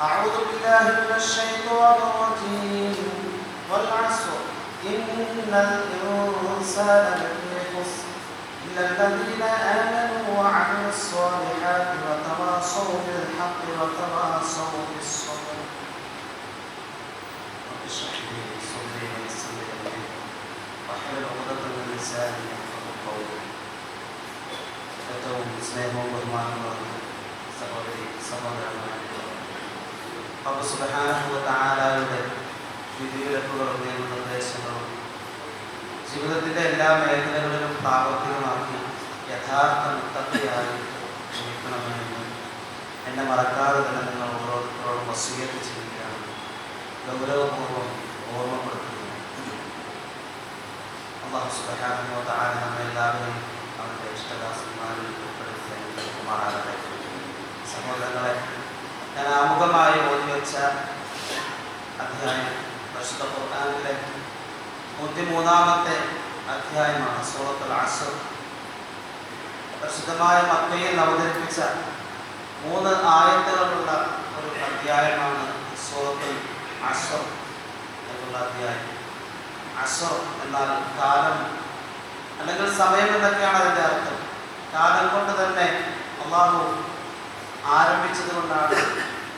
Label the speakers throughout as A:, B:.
A: أعوذ بالله من الشيطان الرجيم والعصر إن الإنسان لفي خسر إلا الذين آمنوا وعملوا الصالحات وتواصوا بالحق وتواصوا بالصبر. رب اشرح لي صدري ويسر لي أمري واحلل عقدة من لساني يفقهوا قولي. ഏറ്റവും സ്നേഹവും ബഹുമാനവും സഹോദരന്മാരെ, റബ്ബ് സുബ്ഹാനഹു വ തആലയുടെ വിധിവിലക്കുകളും നിയമനിർദ്ദേശങ്ങളും ജീവിതത്തിൻ്റെ എല്ലാ മേഖലകളിലും പ്രാവർത്തികമാക്കി യഥാർത്ഥ മുത്തഖിയായി ജീവിക്കണമെന്ന് എന്നെ മറക്കാതെ തന്നെ നിങ്ങൾ ഓരോരുത്തരോടും വസിയ്യത്ത് ചെയ്യുകയാണ്, ഗൗരവപൂർവ്വം ഓർമ്മപ്പെടുത്തുന്നു. അല്ലാഹു സുബ്ഹാനഹു വ തആല നമ്മെല്ലാവരെയും അവരുടെ ഇഷ്ടദാസന്മാരിൽ ഉൾപ്പെടുത്തുമാറാകട്ടെ. സഹോദരങ്ങളെ, ഞാൻ ആമുഖമായി ഓതിവെച്ച അധ്യായം പരിശുദ്ധ ഖുർആനിലെ 103-ാമത്തെ അധ്യായമാണ് സൂറത്തുൽ അസ്ർ. പരിശുദ്ധമായ മക്കയിൽ അവതരിപ്പിച്ച 3 ആയത്തുകളുള്ള ഒരു അധ്യായമാണ് സൂറത്തുൽ അസ്ർ എന്നുള്ള അധ്യായം. അസ്ർ എന്നാൽ കാലം അല്ലെങ്കിൽ സമയം എന്നൊക്കെയാണ് അതിൻ്റെ അർത്ഥം. കാലം കൊണ്ട് തന്നെ അള്ളാഹു ആരംഭിച്ചത് കൊണ്ടാണ്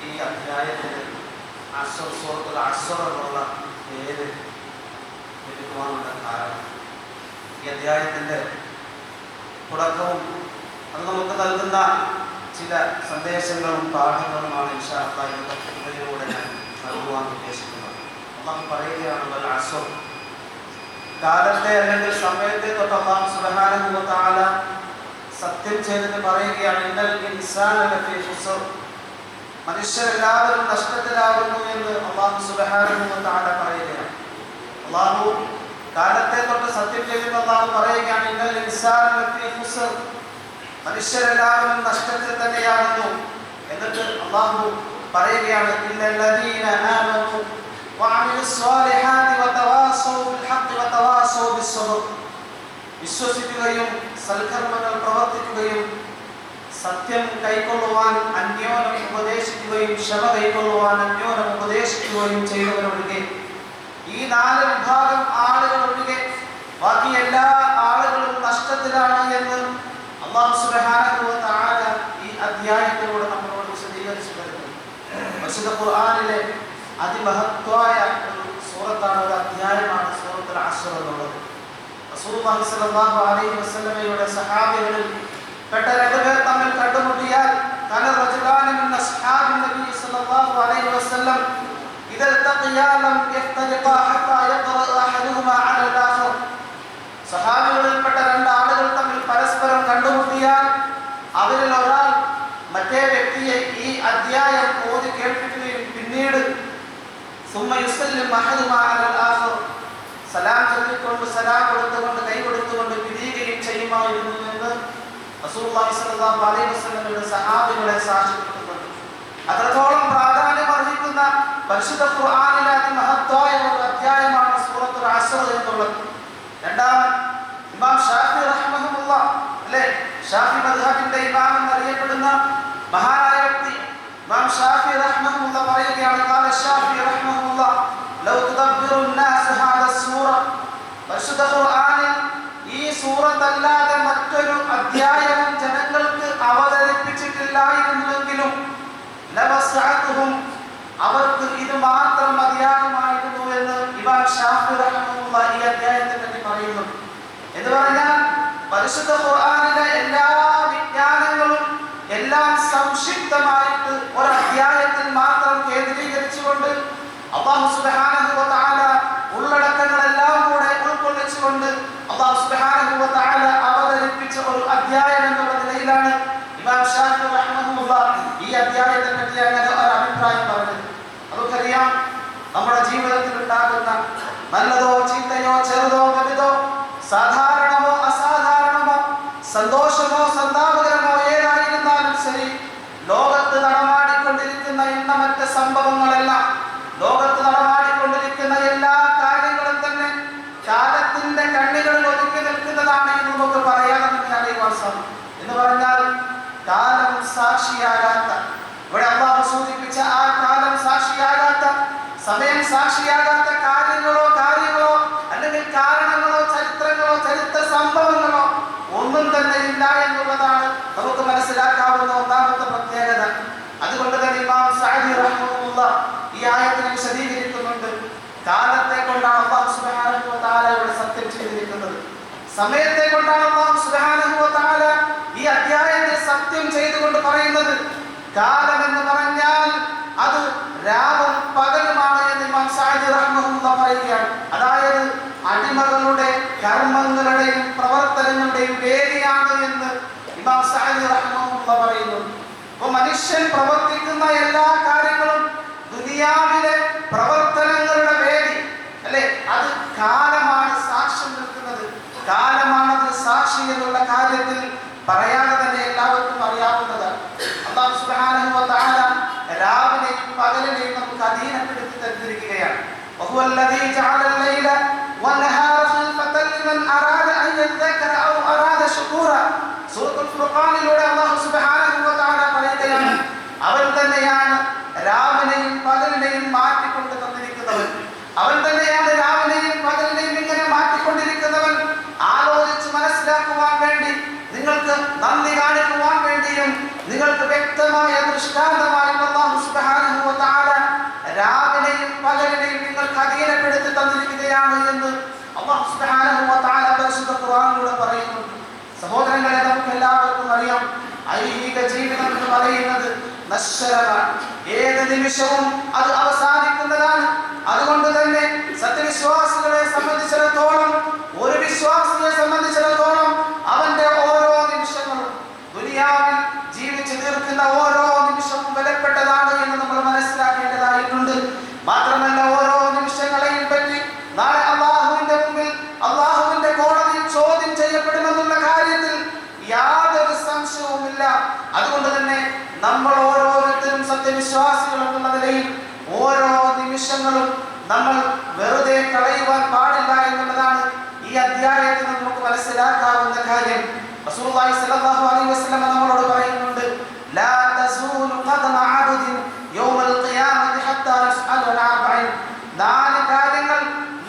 A: ഈ അധ്യായത്തിന് അസ്ർ, സൂറത്തുൽ അസ്ർ എന്നുള്ള പേര് ലഭിക്കുവാനുള്ള കാരണം. ഈ അധ്യായത്തിൻ്റെ തുടക്കവും അത് നമുക്ക് നൽകുന്ന ചില സന്ദേശങ്ങളും പാഠങ്ങളുമാണ് ഇൻഷാ അല്ലാഹ് ഇന്നത്തെ ഖുതുബയിലൂടെ ഞാൻ നൽകുവാൻ ഉദ്ദേശിക്കുന്നത്. അള്ളാഹു പറയുകയാണ് വൽ അസ്ർ, കാലത്തെ അല്ലെങ്കിൽ സമയത്തെ തൊട്ട് അല്ലാഹു സുബ്ഹാനഹു വ തആല സത്യം ചെയ്തിട്ട് പറയുകയാണ്, ഇന്നൽ ഇൻസാന ലഫീ ഖുസ്ർ, മനുഷ്യരെല്ലാവരും നഷ്ടത്തിലാകുന്നു എന്ന് അല്ലാഹു സുബ്ഹാനഹു വ തആല പറയുകയാണ്. അല്ലാഹു കാലത്തെ തൊട്ട് സത്യം ചെയ്തിട്ട് അല്ലാഹു പറയുകയാണ്, ഇന്നൽ ഇൻസാന ലഫീ ഖുസ്ർ, മനുഷ്യരെല്ലാവരും നഷ്ടത്തിൽ തന്നെയാകുന്നു. എന്നിട്ട് അല്ലാഹു പറയുകയാണ്, ഇല്ലല്ലദീന ആമനു വഅമിലുസ് സ്വാലിഹാതി വതവാസൗ ബിൽ ഹഖ് വതവാസൗ ബിസ്സബ്ർ, വിശ്വസിക്കുകയും സൽക്കർമ്മങ്ങൾ പ്രവർത്തിക്കുകയും സത്യം കൈക്കൊള്ളുവാൻ അന്യോന്യം ഉപദേശിക്കുകയും ക്ഷമ കൈക്കൊള്ളുവാൻ അന്യോന്യം ഉപദേശിക്കുകയും ചെയ്തവരൊഴികെ, ഈ 4 വിഭാഗം ആളുകൾ ഒഴികെ ബാക്കി എല്ലാ ആളുകളും നഷ്ടത്തിലാണ് എന്ന് അല്ലാഹു സുബ്ഹാനഹു വ തആല ഈ അധ്യായത്തിലൂടെ നമ്മളോട് വിശദീകരിച്ചു തരുന്നു. പരിശുദ്ധ ഖുർആനിലെ അതിമഹത്വമായ ഒരു സൂറത്താണ്, ഒരു അധ്യായമാണ് സൂറത്തുൽ അസ്ർ എന്നുള്ളത്. റസൂലുള്ളാഹി സ്വല്ലല്ലാഹു അലൈഹി വസല്ലമയുടെ സഹാബികളിൽ പെട്ട 2 പേർ തമ്മിൽ കണ്ടുമുട്ടിയാൽ കാന റജുലാനി മിൻ അസ്ഹാബിൻ നബി സ്വല്ലല്ലാഹു അലൈഹി വസല്ലം ഇദാ തഖിയാ ലം യഫ്തരിഖാ ഹത്താ യഖറഅ അഹദുഹുമാ അലൽ ആഖർ, സഹാബികളിൽപ്പെട്ട 2 ആളുകൾ തമ്മിൽ പരസ്പരം കണ്ടുമുട്ടിയാൽ അവരിൽ ഒരാൾ മറ്റേ വ്യക്തിയെ ഈ അധ്യായം ഓതി കേൾപ്പിക്കുകയും പിന്നീട് സുമ്മ യുസല്ലിം അഹദുഹുമാ അലൽ ആഖർ, സലാം ചൊല്ലിക്കൊണ്ട് സലാം കൊടുത്തുകൊണ്ട് കൈ കൊടുത്തുകൊണ്ട് പിരിയുകയും ചെയ്യുമായിരുന്നു എന്ന് റസൂലുള്ളാഹി സ്വല്ലല്ലാഹു അലൈഹി വസല്ലമയുടെ സഹാബികളെ സാക്ഷ്യപ്പെടുത്തുന്നുണ്ട്. അത്രത്തോളം പ്രാധാന്യം അർഹിക്കുന്ന പരിശുദ്ധ ഖുർആനിലെ അതിമഹത്തായ ഒരു അധ്യായമാണ് സൂറത്തുൽ അസ്ർ എന്നുള്ളത്. രണ്ടാമൻ ഇമാം ഷാഫി റഹിമഹുല്ലാഹ്, അല്ലേ, ഷാഫി മദ്ഹബിന്റെ ഇമാം എന്നറിയപ്പെടുന്ന മഹാനായ വ്യക്തി ഇമാം ഷാഫി റഹിമഹുല്ലാഹ് പറയുകയാണ്, ഖാല ഷാഫി റഹിമഹുല്ലാഹ് ലൗ തുദബ്ബിറു الناس هذا السورة, പരിശുദ്ധ ഖുർആനിൽ ഈ സൂറത്തല്ലാതെ മറ്റൊരു അധ്യായവും ജനങ്ങൾക്ക് അവതരിപ്പിച്ചിട്ടില്ലായിരുന്നുവെങ്കിലും ലവസഅതുഹും, അവർക്ക് ഇത് മാത്രം മതിയാകുമായിരുന്നു എന്ന് ഇമാം ഷാഫി റഹിമഹുല്ലാഹ് ഈ അധ്യായത്തെ പറ്റി പറയുന്നു. എന്ന് പറഞ്ഞാൽ പരിശുദ്ധ ഖുർആനിലെ എല്ലാ വിജ്ഞാനങ്ങളും എല്ലാം സംക്ഷിപ്തമായിട്ട് ഒരു അധ്യായത്തിൽ മാത്രം കേന്ദ്രീകരിച്ചുകൊണ്ട് അല്ലാഹു സുബ്ഹാനഹു വ തആല ഉള്ളടക്കങ്ങളെല്ലാം കൂടെ ഉൾക്കൊള്ളിച്ചുകൊണ്ട് അല്ലാഹു സുബ്ഹാനഹു വ തആല അവതരിപ്പിച്ച ഒരു അധ്യായം എന്നുള്ള നിലയിലാണ് ഇമാം ഷാഫി റഹിമഹുല്ലാഹ് ഈ അധ്യായത്തെ പറ്റി അങ്ങനെ ഒരു അഭിപ്രായം പറഞ്ഞത്. നമുക്കറിയാം, നമ്മുടെ ജീവിതത്തിൽ ഉണ്ടാകുന്ന നല്ലതോ ചീത്തയോ ചെറുതോ വലുതോ സാധാരണമോ അസാധാരണമോ സന്തോഷമോ സന്താപകരമോ ഏതായിരുന്നാലും ശരി, ലോകത്ത് നടമാടിക്കൊണ്ടിരിക്കുന്ന എണ്ണമറ്റ സംഭവങ്ങളെല്ലാം, ലോകത്ത് നടമാടിക്കൊണ്ടിരിക്കുന്ന എല്ലാ കാര്യങ്ങളും തന്നെ കാലത്തിന്റെ കണ്ണികളിൽ ഒതുക്കി നിൽക്കുന്നതാണ് എന്ന് നമുക്ക് പറയാമെന്ന് അറിയുവാൻ സാധിക്കും. എന്ന് പറഞ്ഞാൽ കാലം സാക്ഷിയാകാത്ത, ഇവിടെ അല്ലാഹു സൂചിപ്പിച്ച ആ കാലം
B: സമയം സാക്ഷിയാകാത്ത കാര്യങ്ങളോ അല്ലെങ്കിൽ കാരണങ്ങളോ ചരിത്രങ്ങളോ ചരിത്ര സംഭവങ്ങളോ ഒന്നും തന്നെ ഇല്ല എന്നുള്ളതാണ് നമുക്ക് മനസ്സിലാക്കാവുന്ന ഒന്നാമത്തെ പ്രത്യേകത. അതുകൊണ്ട് തന്നെ ഇമാം സഅദി റഹിമഹുല്ലാഹ് ഈ ആയത്തിനെ വിശദീകരിക്കുന്നുണ്ട്. കാലത്തെ കൊണ്ടാണ് അല്ലാഹു സുബ്ഹാനഹു വ തആല ഇവിടെ സത്യം ചെയ്തിരിക്കുന്നത്. സമയത്തെ കൊണ്ടാണ് അല്ലാഹു സുബ്ഹാനഹു വ തആല ഈ അധ്യായത്തിൽ സത്യം ചെയ്തുകൊണ്ട് പറയുന്നത്. കാലം എന്ന് പറഞ്ഞാൽ അത് രാവും പകലുമാണ് എന്ന് ഇമാം സഅദി റഹിമഹുല്ലാഹ് പറയുകയാണ്. അതായത് അടിമകളുടെ കർമ്മങ്ങളുടെയും പ്രവർത്തനങ്ങളുടെയും വേദിയാണ് എന്ന് ഇമാം സഅദി റഹിമഹുല്ലാഹ് പറയുന്നു. അപ്പോൾ മനുഷ്യൻ പ്രവർത്തിക്കുന്ന എല്ലാ കാര്യങ്ങളും ദുനിയാവിലെ പ്രവർത്തനങ്ങളുടെ വേദി അല്ലെ, അത് കാലമാണ് സാക്ഷ്യം നിൽക്കുന്നത്. കാലമാണ് അതിന് സാക്ഷി എന്നുള്ള കാര്യത്തിൽ പറയാതെ തന്നെ എല്ലാവർക്കും അറിയാവുന്നതാണ്. അല്ലാഹു സുബ്ഹാനഹു വ തആല രാവിലെയും പകലിനെയും നമുക്ക് അധീനപ്പെടുത്തി തന്നിരിക്കുകയാണ്. വഹുവല്ലദീ ജഅലൽ ലൈല വന്നഹാറ ഖിൽഫതൻ ലിമൻ അറാദ അൻ യദ്ദക്കറ ഔ അറാദ ശുകൂറ. സൂറത്തുൽ ഫുർഖാനിലൂടെ അല്ലാഹു സുബ്ഹാനഹു വ തആല പറയുകയാണ്, അവൻ തന്നെയാണ് രാവിലെയും പകലിനെയും മാറ്റിക്കൊണ്ട് തന്നിരിക്കുന്നവൻ. അവൻ തന്നെയാണ് രാവിലെയും പകലിനെയും ഇങ്ങനെ മാറ്റിക്കൊണ്ടിരിക്കുന്നവൻ. ആലോചിച്ച് മനസ്സിലാക്കുവാൻ വേണ്ടി, നിങ്ങൾക്ക് നന്ദി കാണിക്കുവാൻ വേണ്ടിയും നിങ്ങൾക്ക് വ്യക്തമായ ദൃഷ്ടാന്തമായി അല്ലാഹു സുബ്ഹാനഹു വ തആല രാവിലെയും പകലിനെയും നിങ്ങൾക്ക് അധീനപ്പെടുത്തി തന്നിരിക്കുകയാണ് എന്ന് അല്ലാഹു സുബ്ഹാനഹു വ തആല പരിശുദ്ധ ഖുർആനിലൂടെ പറയുന്നുണ്ട്. സഹോദരങ്ങളെ, നമുക്ക് എല്ലാവർക്കും അറിയാം, ഐഹിക ജീവിതം എന്ന് പറയുന്നത് നശ്വരമാണ്. ഏത് നിമിഷവും അത് അവസാനിക്കുന്നതാണ്. അതുകൊണ്ട് തന്നെ സത്യവിശ്വാസികളെ സംബന്ധിച്ചിടത്തോളം, ഒരു വിശ്വാസിയെ സംബന്ധിച്ചിടത്തോളം അവന്റെ ഓരോ നിമിഷങ്ങളും, ദുനിയാവിൽ ജീവിച്ചു തീർക്കുന്ന ഓരോ നിമിഷവും വിലപ്പെട്ടതാണ് എന്ന് നമ്മൾ മനസ്സിലാക്കേണ്ടതായിട്ടുണ്ട്. മാത്രമല്ല, ഓരോ നിമിഷങ്ങളെയും പറ്റി നാളെ അല്ലാഹുവിന്റെ മുമ്പിൽ, അല്ലാഹുവിന്റെ കോടതിയിൽ ചോദ്യം ചെയ്യപ്പെടുമെന്നുള്ള കാര്യത്തിൽ യാതൊരു സംശയവുമില്ല. അതുകൊണ്ട് തന്നെ നമ്മൾ ഓരോരുത്തരും സത്യവിശ്വാസികൾ എന്നുള്ള നിലയിൽ ഓരോ നിമിഷങ്ങളും നമ്മൾ വെറുതെ കളയുവാൻ പാടില്ല എന്നുള്ളതാണ് ഈ അധ്യായത്തിൽ നമുക്ക് മനസ്സിലാക്കാവുന്ന കാര്യം. റസൂലുള്ളാഹി സ്വല്ലല്ലാഹു അലൈഹി വസല്ലം നമ്മളോട് പറയുന്നുണ്ട്, ലാ തസൂലു ഖദമ അബ്ദിൻ യൗമൽ ഖിയാമത്തി ഹത്താ യുസ്അല അൻ അർബഈൻ.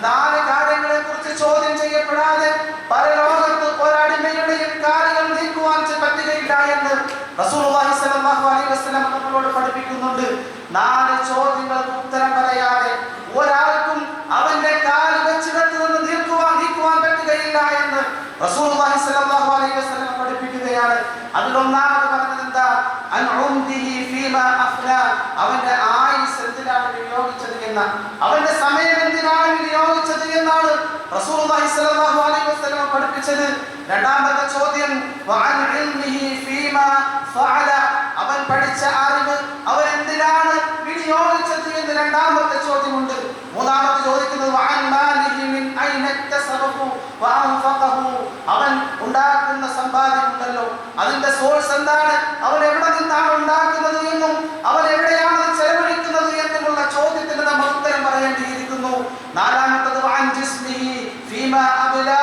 B: നാല് കാര്യങ്ങളെ കുറിച്ച് ചോദ്യം ചെയ്യപ്പെടാതെ പരലോകത്ത് ഒരടിമയുടെയും കാലുകൾ നീക്കുവാൻ പറ്റുകയില്ല എന്ന് റസൂലുള്ളാഹി സ്വല്ലല്ലാഹു അലൈഹി വസല്ലം നമ്മളോട് പഠിപ്പിക്കുന്നുണ്ട്. 4 ചോദ്യങ്ങൾക്ക് ഉത്തരം പറയാതെ ഒരാൾക്കും അവന്റെ കാല് വെച്ചിടത്ത് നിന്ന് നീക്കുവാൻ പറ്റുകയില്ല എന്ന് റസൂലുള്ളാഹി സ്വല്ലല്ലാഹു അലൈഹി വസല്ലം പഠിപ്പിക്കുകയാണ്. അതിലൊന്നാമത് പറഞ്ഞത് എന്താ? അൻ ഉംദിഹി ഫീമാ അഫ്നാ. അവന്റെ ആയുസ് എന്തിനാണ് വിനിയോഗിച്ചത് എന്ന, അവന്റെ സമയം എന്തിനാണ് വിനിയോഗിച്ചത് എന്നാണ് റസൂലുള്ളാഹി സ്വല്ലല്ലാഹു അലൈഹി വസല്ലം പഠിപ്പിച്ചത്. രണ്ടാമത്തെ ചോദ്യം വഅൻ ഇൽമിഹി ഫീമാ ഫഅല. അവൻ പഠിച്ച അറിവ് അവൻ എന്തിനാണ് വിനിയോഗിച്ചത് എന്ന് രണ്ടാമത്തെ ചോദ്യമുണ്ട്. മൂന്നാമത്തെ ചോദിക്കുന്നത് വഅൻ മാലിഹി മിൻ ഐന ഇക്തസബഹു വഅൻഫഖഹു. അവൻ ഉണ്ടാക്കുന്ന സമ്പാദ്യമുണ്ടല്ലോ, അതിന്റെ സോഴ്സ് എന്താണ്, അവൻ എവിടെ നിന്നാണ് ഉണ്ടാക്കുന്നത് എന്നും അവൻ എവിടെയാണ് ചെലവഴിക്കുന്നത് എന്നുമുള്ള ചോദ്യത്തിന് നമ്മൾ ഉത്തരം പറയേണ്ടിയിരിക്കുന്നു. നാലാമത്തത് വഅൻ ജിസ്മിഹി ഫീമാ അബ്ലാ.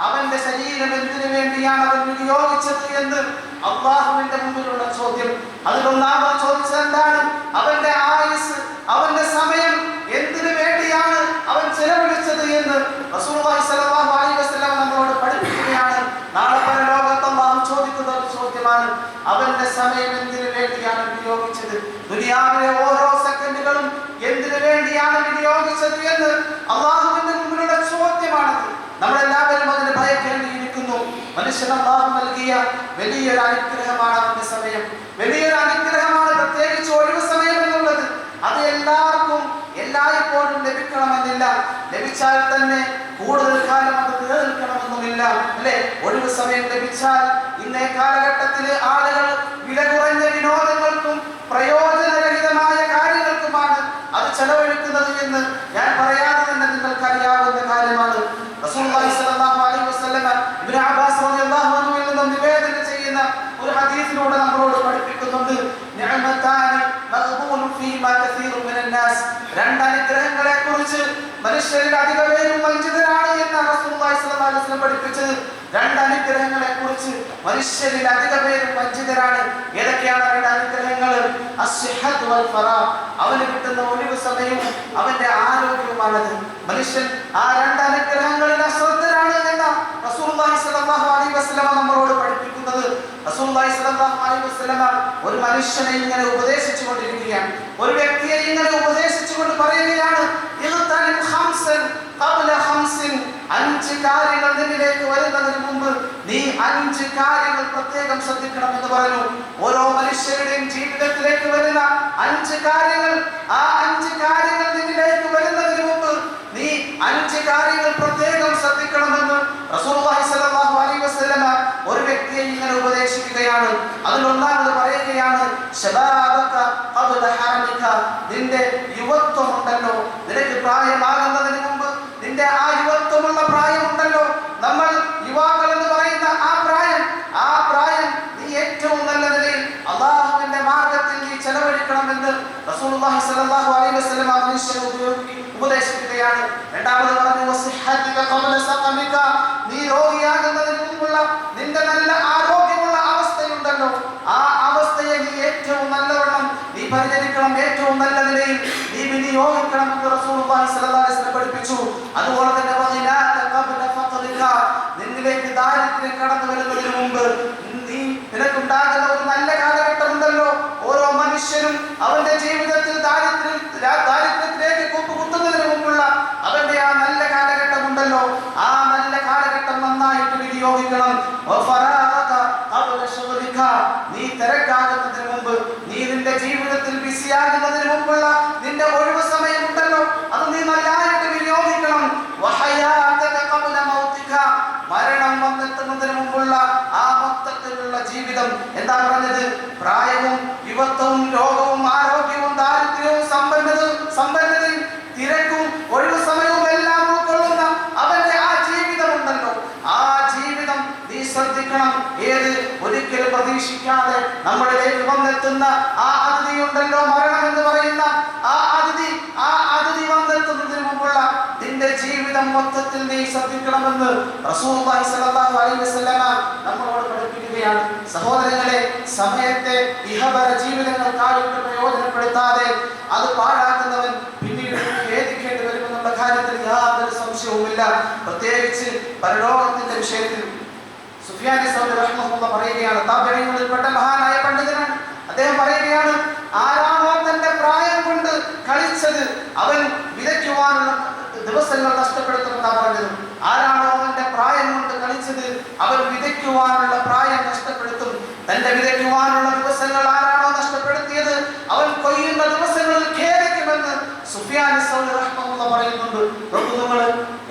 B: അവന്റെ ശരീരം എന്തിനു വേണ്ടിയാണ് അവൻ വിനിയോഗിച്ചത് എന്ന് അല്ലാഹുവിന്റെ മുമ്പിലുള്ള ചോദ്യം. അതിലൊന്നാമത് ചോദിച്ചത് എന്താണ്? അവന്റെ ആയുസ്, അവന്റെ സമയം എന്തിനു വേണ്ടിയാണ് അവൻ ചെലവഴിച്ചത് എന്ന് റസൂലുള്ളാഹി സ്വല്ലല്ലാഹു അലൈഹി വസല്ലം നമ്മളോട് പഠിപ്പിക്കുകയാണ്. നാളെ പരലോകത്ത് അല്ലാഹു ചോദിക്കുന്ന ഒരു ചോദ്യമാണ്, അവന്റെ സമയം എന്തിനു വേണ്ടിയാണ് വിനിയോഗിച്ചത്, ദുനിയാവിലെ ഓരോ സെക്കൻഡുകളും എന്തിനു വേണ്ടിയാണ് വിനിയോഗിച്ചത് എന്ന് അല്ലാഹുവിന്റെ മുമ്പിലുള്ള ചോദ്യമാണത്. നമ്മളെല്ലാവരും അതിന് ഭയക്കേണ്ടിയിരിക്കുന്നു. മനുഷ്യൻ അല്ലാഹു നൽകിയ വലിയൊരു അനുഗ്രഹമാണ് അവന്റെ സമയം. വലിയൊരു അനുഗ്രഹമാണ് പ്രത്യേകിച്ച് ഒഴിവ് സമയം എന്നുള്ളത്. അത് എല്ലാവർക്കും എല്ലായ്പ്പോഴും ലഭിക്കണമെന്നില്ല. ലഭിച്ചാൽ തന്നെ കൂടുതൽ കാലം അത് നിലനിൽക്കണമെന്നുമില്ല, അല്ലെ? ഒഴിവ് സമയം ലഭിച്ചാൽ ഇന്നേ കാലഘട്ടത്തിൽ ആളുകൾ വില കുറഞ്ഞ വിനോദങ്ങൾക്കും പ്രയോജനരഹിതമായ കാര്യങ്ങൾക്കുമാണ് അത് ചെലവഴിക്കുന്നത് എന്ന് ഞാൻ പറയാതെ തന്നെ നിങ്ങൾക്ക് അറിയാവുന്ന കാര്യമാണ്. റസൂലുള്ളാഹി സ്വല്ലല്ലാഹു അലൈഹി വസല്ലം ഇബ്നു അബ്ബാസ് റളിയല്ലാഹു അൻഹുവിൽ നിന്ന് നിവേദനം ചെയ്യുന്ന ഒരു ഹദീസിലൂടെ നമ്മളോട് പഠിപ്പിക്കുന്നുണ്ട്, നിഅമതാനി മഗ്ബൂനുൻ ഫീമാ കസീറുൻ മിനന്നാസ്. രണ്ട് അനുഗ്രഹങ്ങളെ കുറിച്ച് മനുഷ്യരിൽ അധികപേരും വഞ്ചിതരാണ് എന്ന് റസൂലുള്ളാഹി സ്വല്ലല്ലാഹു അലൈഹി വസല്ലം പഠിപ്പിച്ചത്. രണ്ട് അനുഗ്രഹങ്ങളെ കുറിച്ച് മനുഷ്യരിൽ അധികപേരും വഞ്ചിതരാണ്. ഏതൊക്കെയാണ് രണ്ട് അനുഗ്രഹങ്ങൾ? അസ്സിഹത്ത് വൽ ഫറാ, അവന് കിട്ടുന്ന ഒഴിവ് സമയവും അവന്റെ ആരോഗ്യവുമാണത്. മനുഷ്യൻ ആ രണ്ട് അനുഗ്രഹങ്ങളിൽ അശ്രദ്ധരാണ് എന്ന റസൂലുള്ളാഹി സ്വല്ലല്ലാഹു അലൈഹി വസല്ലം നമ്മളോട് പഠിപ്പിക്കുന്നത്. റസൂലുള്ളാഹി സ്വല്ലല്ലാഹു അലൈഹി വസല്ലം ഒരു മനുഷ്യനെ ഇങ്ങനെ ഉപദേശിച്ചു കൊണ്ടിരിക്കുകയാണ്, ഒരു വ്യക്തിയെ ഇങ്ങനെ ഉപദേശിച്ചുകൊണ്ട് പറയുകയാണ്, ഇഗ്തനിം ഖംസൻ ഖബ്ല ഖംസിൻ, 5 കാര്യങ്ങൾ നിന്നിലേക്ക് വരുന്നതിന് മുമ്പ് നീ 5 കാര്യങ്ങൾ പ്രത്യേകം ശ്രദ്ധിക്കണം എന്ന് പറഞ്ഞു. ഓരോ മനുഷ്യരുടെയും ജീവിതത്തിലേക്ക് വരുന്ന 5 കാര്യങ്ങൾ, ആ 5 കാര്യങ്ങൾ നിന്നിലേക്ക് വരുന്നതിന് മുമ്പ് നീ 5 കാര്യങ്ങൾ പ്രത്യേകം ശ്രദ്ധിക്കണമെന്ന് റസൂലുള്ളാഹി സ്വല്ലല്ലാഹു അലൈഹി വസല്ലം ഒരു വ്യക്തിയെ ഇങ്ങനെ ഉപദേശിക്കുകയാണ്. അതിൽ ഒന്നാമത് പറയുകയാണ്, ശബാബക ഖബ്ല ഹറമിക, നിന്റെ യുവത്വം ഉണ്ടല്ലോ, നിനക്ക് പ്രായമാകുന്നതിന് മുമ്പ് നിന്റെ ആ യുവത്വമുള്ള പ്രായമുണ്ടല്ലോ, നമ്മൾ യുവാക്കൾ എന്ന് പറയുന്ന ആ പ്രായം നീ ഏറ്റവും നല്ല നിലയിൽ അല്ലാഹുവിന്റെ മാർഗ്ഗത്തിൽ നീ ചെലവഴിക്കണമെന്ന് റസൂലുള്ളാഹി സ്വല്ലല്ലാഹു അലൈഹി വസല്ലം ഉപദേശിക്കുകയാണ്. രണ്ടാമത് പറഞ്ഞു, വസിഹ്ഹതിക ഖബ്ല സഖമിക, നീ രോഗിയാകുന്നതിന് മുമ്പുള്ള നിന്റെ നല്ല ആരോഗ്യമുള്ള അവസ്ഥയുണ്ടല്ലോ, ആ അവസ്ഥയെ നീ ഏറ്റവും നല്ലവണ്ണം നീ പരിചരിക്കണം, ഏറ്റവും നല്ല നിലയിൽ നീ വിനിയോഗിക്കണം എന്ന് റസൂലുള്ളാഹി സ്വല്ലല്ലാഹു അലൈഹി വസല്ലം പഠിപ്പിച്ചു. അതുപോലെ തന്നെ വഗിനാക ഖബ്ല ഫഖദിക, നിന്നിലേക്ക് ദാരിദ്ര്യം കടന്നു വരുന്നതിന് മുമ്പ് നിനക്കുണ്ടാകുന്ന ഒരു നല്ല കാലഘട്ടമുണ്ടല്ലോ. ഓരോ മനുഷ്യനും അവന്റെ ജീവിതത്തിൽ ദാരിദ്ര്യത്തിലേക്ക് കുത്തുന്നതിന് മുമ്പുള്ള അവന്റെ ആ നല്ല കാലഘട്ടമുണ്ടല്ലോ, ആ നല്ല കാലഘട്ടം നന്നായിട്ട് വിനിയോഗിക്കണം. നീ തിരക്കാകുന്നതിന് മുമ്പ്, നീ നിന്റെ ജീവിതത്തിൽ ബിസിയാകുന്നതിന് മുമ്പുള്ള നിന്റെ ഒഴിവ് സമയമുണ്ടല്ലോ, അത് നീ നല്ലതായിട്ട് വിനിയോഗിക്കണം. മരണം വന്നെത്തുന്നതിന് മുമ്പുള്ള ആ മൊത്തത്തിലുള്ള ജീവിതം എന്താ പറഞ്ഞത്? പ്രായവും യുവത്വവും രോഗവും ആരോഗ്യവും ദാരിദ്ര്യവും സമ്പന്നതയും തിരക്കും ഒഴിവ് സമയവും എല്ലാം ഉൾക്കൊള്ളുന്ന അവന്റെ ആ ജീവിതമുണ്ടല്ലോ, ആ ജീവിതം നീ ശ്രദ്ധിക്കണം. ഏത് ഒരിക്കലും പ്രതീക്ഷിക്കാതെ നമ്മളിലേക്ക് വന്നെത്തുന്ന ആ അതിഥിയുണ്ടല്ലോ, മരണം എന്ന് പറയുന്ന ആ അതിഥി വന്നെത്തുന്നതിന് മുമ്പുള്ള നിന്റെ ജീവിതം മൊത്തത്തിൽ നീ ശ്രദ്ധിക്കണമെന്ന് റസൂലുള്ളാഹി സ്വല്ലല്ലാഹു അലൈഹി വസല്ലം നമ്മളോട് പഠിപ്പിക്കുകയാണ്. സഹോദരങ്ങളെ, സമയത്തെ ഇഹപര ജീവിതങ്ങൾക്കായിട്ട് പ്രയോജനപ്പെടുത്താതെ അത് പാഴാക്കുന്നവൻ പിന്നീട് ഖേദിക്കേണ്ടി വരുമെന്നുള്ള കാര്യത്തിൽ യാതൊരു സംശയവുമില്ല. പ്രത്യേകിച്ച് പരലോകത്തിന്റെ വിഷയത്തിൽ സുഫിയാൻ സൗരി റഹ്മത്തുള്ളാഹി പറയുകയാണ്, താബഈങ്ങളിൽപ്പെട്ട മഹാനായ പണ്ഡിതനാണ്. അദ്ദേഹം പറയുകയാണ്, ആരാണോ തന്റെ പ്രായം കൊണ്ട് കളിച്ചത് അവൻ വിതയ്ക്കുവാനുള്ള ദിവസങ്ങൾ നഷ്ടപ്പെടുത്തുമെന്നാ പറഞ്ഞത്. ആരാണോ അവന്റെ പ്രായം കൊണ്ട് കളിച്ചത് അവൻ വിതയ്ക്കുവാനുള്ള പ്രായം നഷ്ടപ്പെടുത്തും. തന്റെ വിതയ്ക്കുവാനുള്ള ദിവസങ്ങൾ ആരാണോ നഷ്ടപ്പെടുത്തിയത് അവൻ കൊയ്യുന്ന ദിവസങ്ങളിൽ ഖേദിക്കുമെന്ന് സുഫിയാൻ സൗരി റഹ്മത്തുള്ളാഹി പറയുന്നുണ്ട്. നമ്മൾ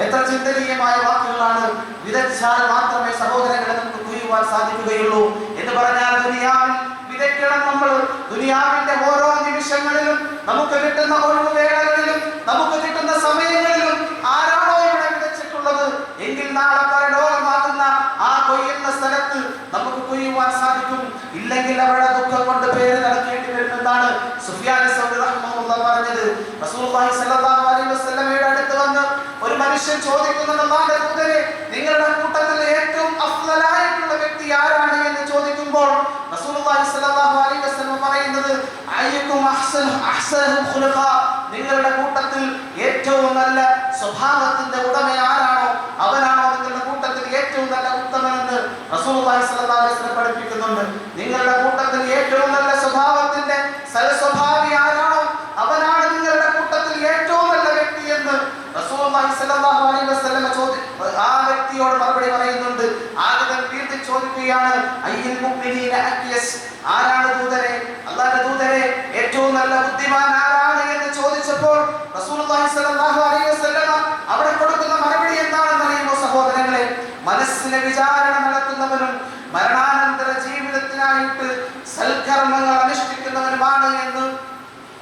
B: എത്ര ചിന്തനീയമായ വാക്കുകളാണ്. വിതച്ചാൽ മാത്രമേ സഹോദരങ്ങളെ നമുക്ക് കൊയ്യുവാൻ സാധിക്കുകയുള്ളൂ എന്ന് പറഞ്ഞാൽ ദുനിയാവിൽ വിതയ്ക്കണം. നമ്മൾ ദുനിയാവിന്റെ ഓരോ നിമിഷങ്ങളിലും നമുക്ക് കിട്ടുന്ന ഒഴിവ് വേളകളിലും നമുക്ക് കിട്ടുന്ന സമയങ്ങളിലും ആരാണോ ഇവിടെ വിതച്ചിട്ടുള്ളത് എങ്കിൽ നാളെ പരലോകമാകുന്ന ആ കൊയ്യുന്ന സ്ഥലത്ത് നമുക്ക് കൊയ്യുവാൻ സാധിക്കും. ഇല്ലെങ്കിൽ അവിടെ ദുഃഖം കൊണ്ട് പേര് നടക്കേണ്ടി വരുമെന്നാണ് സുഫിയാൻ സൗരി റഹ്മത്തുള്ളാഹി പറഞ്ഞത്. റസൂലുള്ളാഹി സ്വല്ലല്ലാഹു അലൈഹി വസല്ലമയുടെ അടുത്ത് വന്ന് ഒരു മനുഷ്യൻ ചോദിക്കുന്നുണ്ട്, അല്ലാഹുവിന്റെ ദൂതനെ, നിങ്ങളുടെ കൂട്ടത്തിൽ ഏറ്റവും അഫ്ളലായിട്ടുള്ള വ്യക്തി ആരാണ് എന്ന് ചോദിക്കുമ്പോൾ റസൂലുള്ളാഹി സ്വല്ലല്ലാഹു അലൈഹി വസല്ലം പറയുന്നത്, അയ്യക്കും അഹ്സനുഹും ഖുലുഖ, നിങ്ങളുടെ കൂട്ടത്തിൽ ഏറ്റവും നല്ല സ്വഭാവത്തിന്റെ ഉടമ ആരാണോ അവനാണോ നിങ്ങളുടെ കൂട്ടത്തിൽ ഏറ്റവും നല്ല ഉത്തമനെന്ന് റസൂലുള്ളാഹി സ്വല്ലല്ലാഹു അലൈഹി വസല്ലം പഠിപ്പിക്കുന്നുണ്ട്. നിങ്ങളുടെ കൂട്ടത്തിൽ ഏറ്റവും നല്ല സ്വഭാവത്തിന്റെ സൽസ്വഭാവി ആരാണോ അവനാണ് നിങ്ങളുടെ കൂട്ടത്തിൽ ഏറ്റവും നല്ല വ്യക്തി എന്ന് റസൂലുള്ളാഹി സ്വല്ലല്ലാഹു അലൈഹി വസല്ലം ആ വ്യക്തിയോട് മറുപടി പറയുന്നുണ്ട്. ആദ്യം വീണ്ടും ചോദിക്കുകയാണ്, അയ്യുൽ മുഅ്മിനീന അക്യസ്, ആരാണ് ദൂതരെ, അല്ലാഹുവിന്റെ ദൂതരെ ഏറ്റവും നല്ല ബുദ്ധിമാൻ ആരാണ് എന്ന് ചോദിച്ചപ്പോൾ റസൂലുള്ളാഹി സ്വല്ലല്ലാഹു അലൈഹി വസല്ലം അവിടെ കൊടുക്കുന്ന മറുപടി എന്താണെന്ന് അറിയുമോ സഹോദരങ്ങളെ? മനസ്സിനെ വിചാരണ നടത്തുന്നവനും മരണാനന്തര ജീവിതത്തിനായിട്ട് സൽക്കർമ്മങ്ങൾ അനുഷ്ഠിക്കുന്നവനുമാണ് എന്ന്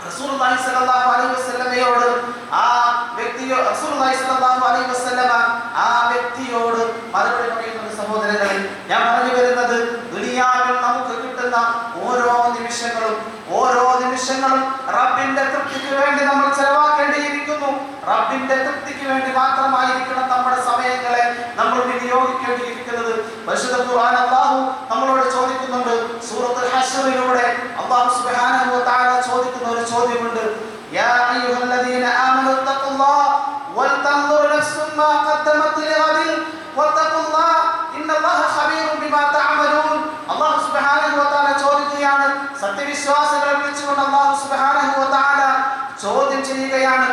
B: റസൂലുള്ളാഹി സ്വല്ലല്ലാഹു അലൈഹി വസല്ലമയോട് റസൂലുള്ളാഹി സ്വല്ലല്ലാഹു അലൈഹി വസല്ലമ ആ വ്യക്തിയോട് മറുപടി പറയുന്ന സഹോദരങ്ങളെ, ഞാൻ പറഞ്ഞു വരുന്നത് ദുനിയാവിൽ നമുക്ക് കിട്ടുന്ന ഓരോ നിമിഷങ്ങളും നിമിഷങ്ങളും റബ്ബിന്റെ തൃപ്തിക്ക് വേണ്ടി നമ്മൾ ചെലവാക്കേണ്ടിയിരിക്കുന്നു. റബ്ബിന്റെ തൃപ്തിക്ക് വേണ്ടി മാത്രമായിരിക്കണം നമ്മുടെ സമയങ്ങളെ നമ്മൾ വിനിയോഗിക്കേണ്ടിയിരിക്കുന്നത്. പരിശുദ്ധ ഖുർആൻ അല്ലാഹു നമ്മളോട് ചോദിക്കുന്നുണ്ട്. സൂറത്തുൽ ഹശ്റിലൂടെ അല്ലാഹു സുബ്ഹാനഹു വ തആല ചോദിക്കുന്ന ഒരു ചോദ്യമുണ്ട്. യാ അയ്യുഹല്ലദീന ആമനു തഖുല്ലാഹ വൽതൻദുർ നഫ്സും മാ ഖദ്ദമത് ലിഗദിൻ വത്തഖുല്ലാഹ ഇന്നല്ലാഹ ഖബീറുൻ ബിമാ തഅമലൂൻ. അല്ലാഹു സുബ്ഹാനഹു വ തആല ചോദിക്കുകയാണ്. സത്യവിശ്വാസികളെ വിളിച്ചുകൊണ്ട് അല്ലാഹു സുബ്ഹാനഹു വ തആല ചോദ്യം ചെയ്യുകയാണ്.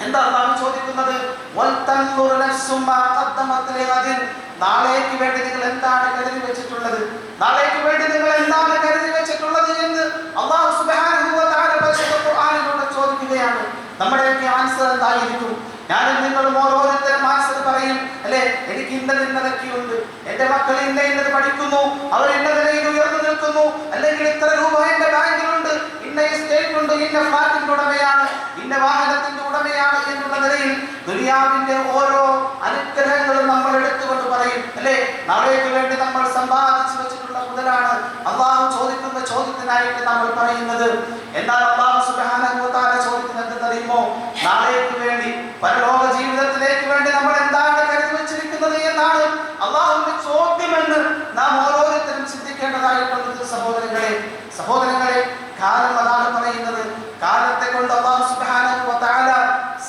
B: എന്താ അല്ലാഹു ചോദിക്കുന്നത്? വൽതൻദുർ നഫ്സും മാ ഖദ്ദമത് ലിഗദിൻ. നാളേക്ക് വേണ്ടി നിങ്ങൾ എന്താണ് കരുതി വെച്ചിട്ടുള്ളത്? നാളേക്ക് വേണ്ടി നിങ്ങൾ എന്താണ് കരുതി വെച്ചിട്ടുള്ളത് എന്ന് അല്ലാഹു സുബ്ഹാനഹു വ തആല പരിശുദ്ധ ഖുർആനിലൂടെ ചോദിക്കുകയാണ്. നമ്മുടെയൊക്കെ ആൻസർ എന്തായിരിക്കും? ഞാനും നിങ്ങളും ഓരോരുത്തരും ആൻസർ പറയും അല്ലെ. എനിക്ക് ഇന്നതൊക്കെയുണ്ട്, എന്റെ മക്കൾ ഇന്നത് പഠിക്കുന്നു, അവർ ഇന്ന നിലയിൽ ഉയർന്നു നിൽക്കുന്നു, അല്ലെങ്കിൽ ഇത്ര രൂപ എന്റെ ബാങ്കിലുണ്ട്, ഇന്ന എസ്റ്റേറ്റ് ഉണ്ട്, ഇന്ന ഫ്ലാറ്റിന്റെ ഉടമയാണ്, ഇന്ന വാഹനത്തിന്റെ ഉടമയാണ് എന്നുള്ള നിലയിൽ ദുനിയാവിന്റെ ഓരോ അനുഗ്രഹങ്ങളും നമ്മൾ എടുത്തുകൊണ്ട് പറയും അല്ലെ. നാളേക്ക് വേണ്ടി നമ്മൾ സമ്പാദിച്ചു വെച്ചിട്ടുള്ള മുതലാണ് അല്ലാഹു ചോദിക്കുന്ന ചോദ്യത്തിനായിട്ട് നമ്മൾ പറയുന്നത്. എന്നാൽ അല്ലാഹു സുബ്ഹാനഹു വ തആല ചോദിക്കുന്നത് എന്തെന്നറിയുമോ? നാളേക്ക് വേണ്ടി, പരലോക ജീവിതത്തിലേക്ക് വേണ്ടി നമ്മൾ എന്താണ് കരുതി വെച്ചിരിക്കുന്നത് എന്നാണ് അല്ലാഹുവിന്റെ ചോദ്യമെന്ന് നാം ഓരോരുത്തരും ചിന്തിക്കേണ്ടതായിട്ടുള്ളത്. സഹോദരങ്ങളെ, കാലം അതാണ് പറയുന്നത്. കാലത്തെ കൊണ്ട് അല്ലാഹു സുബ്ഹാനഹു വ തആല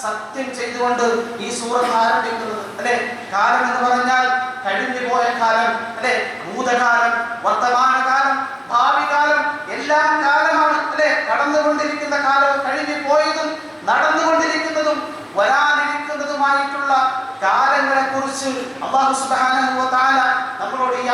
B: സത്യം ചെയ്തുകൊണ്ട് ഈ സൂറത്ത് ആരംഭിക്കുന്നത് അല്ലെ. കാലം എന്ന് പറഞ്ഞാൽ കഴിഞ്ഞു പോയ കാലം അല്ലെ, ഭൂതകാലം, വർത്തമാനകാലം, ഭാവി കാലം, എല്ലാം കാലമാണ് അല്ലെ. കടന്നുകൊണ്ടിരിക്കുന്ന കാലവും കഴിഞ്ഞു പോയതും നടന്നുകൊണ്ടിരിക്കുന്നതും വരാനിരിക്കുന്നതുമായിട്ടുള്ള കാലങ്ങളെ കുറിച്ച് അല്ലാഹു സുബ്ഹാനഹു വ തആല നമ്മളോട് ഈ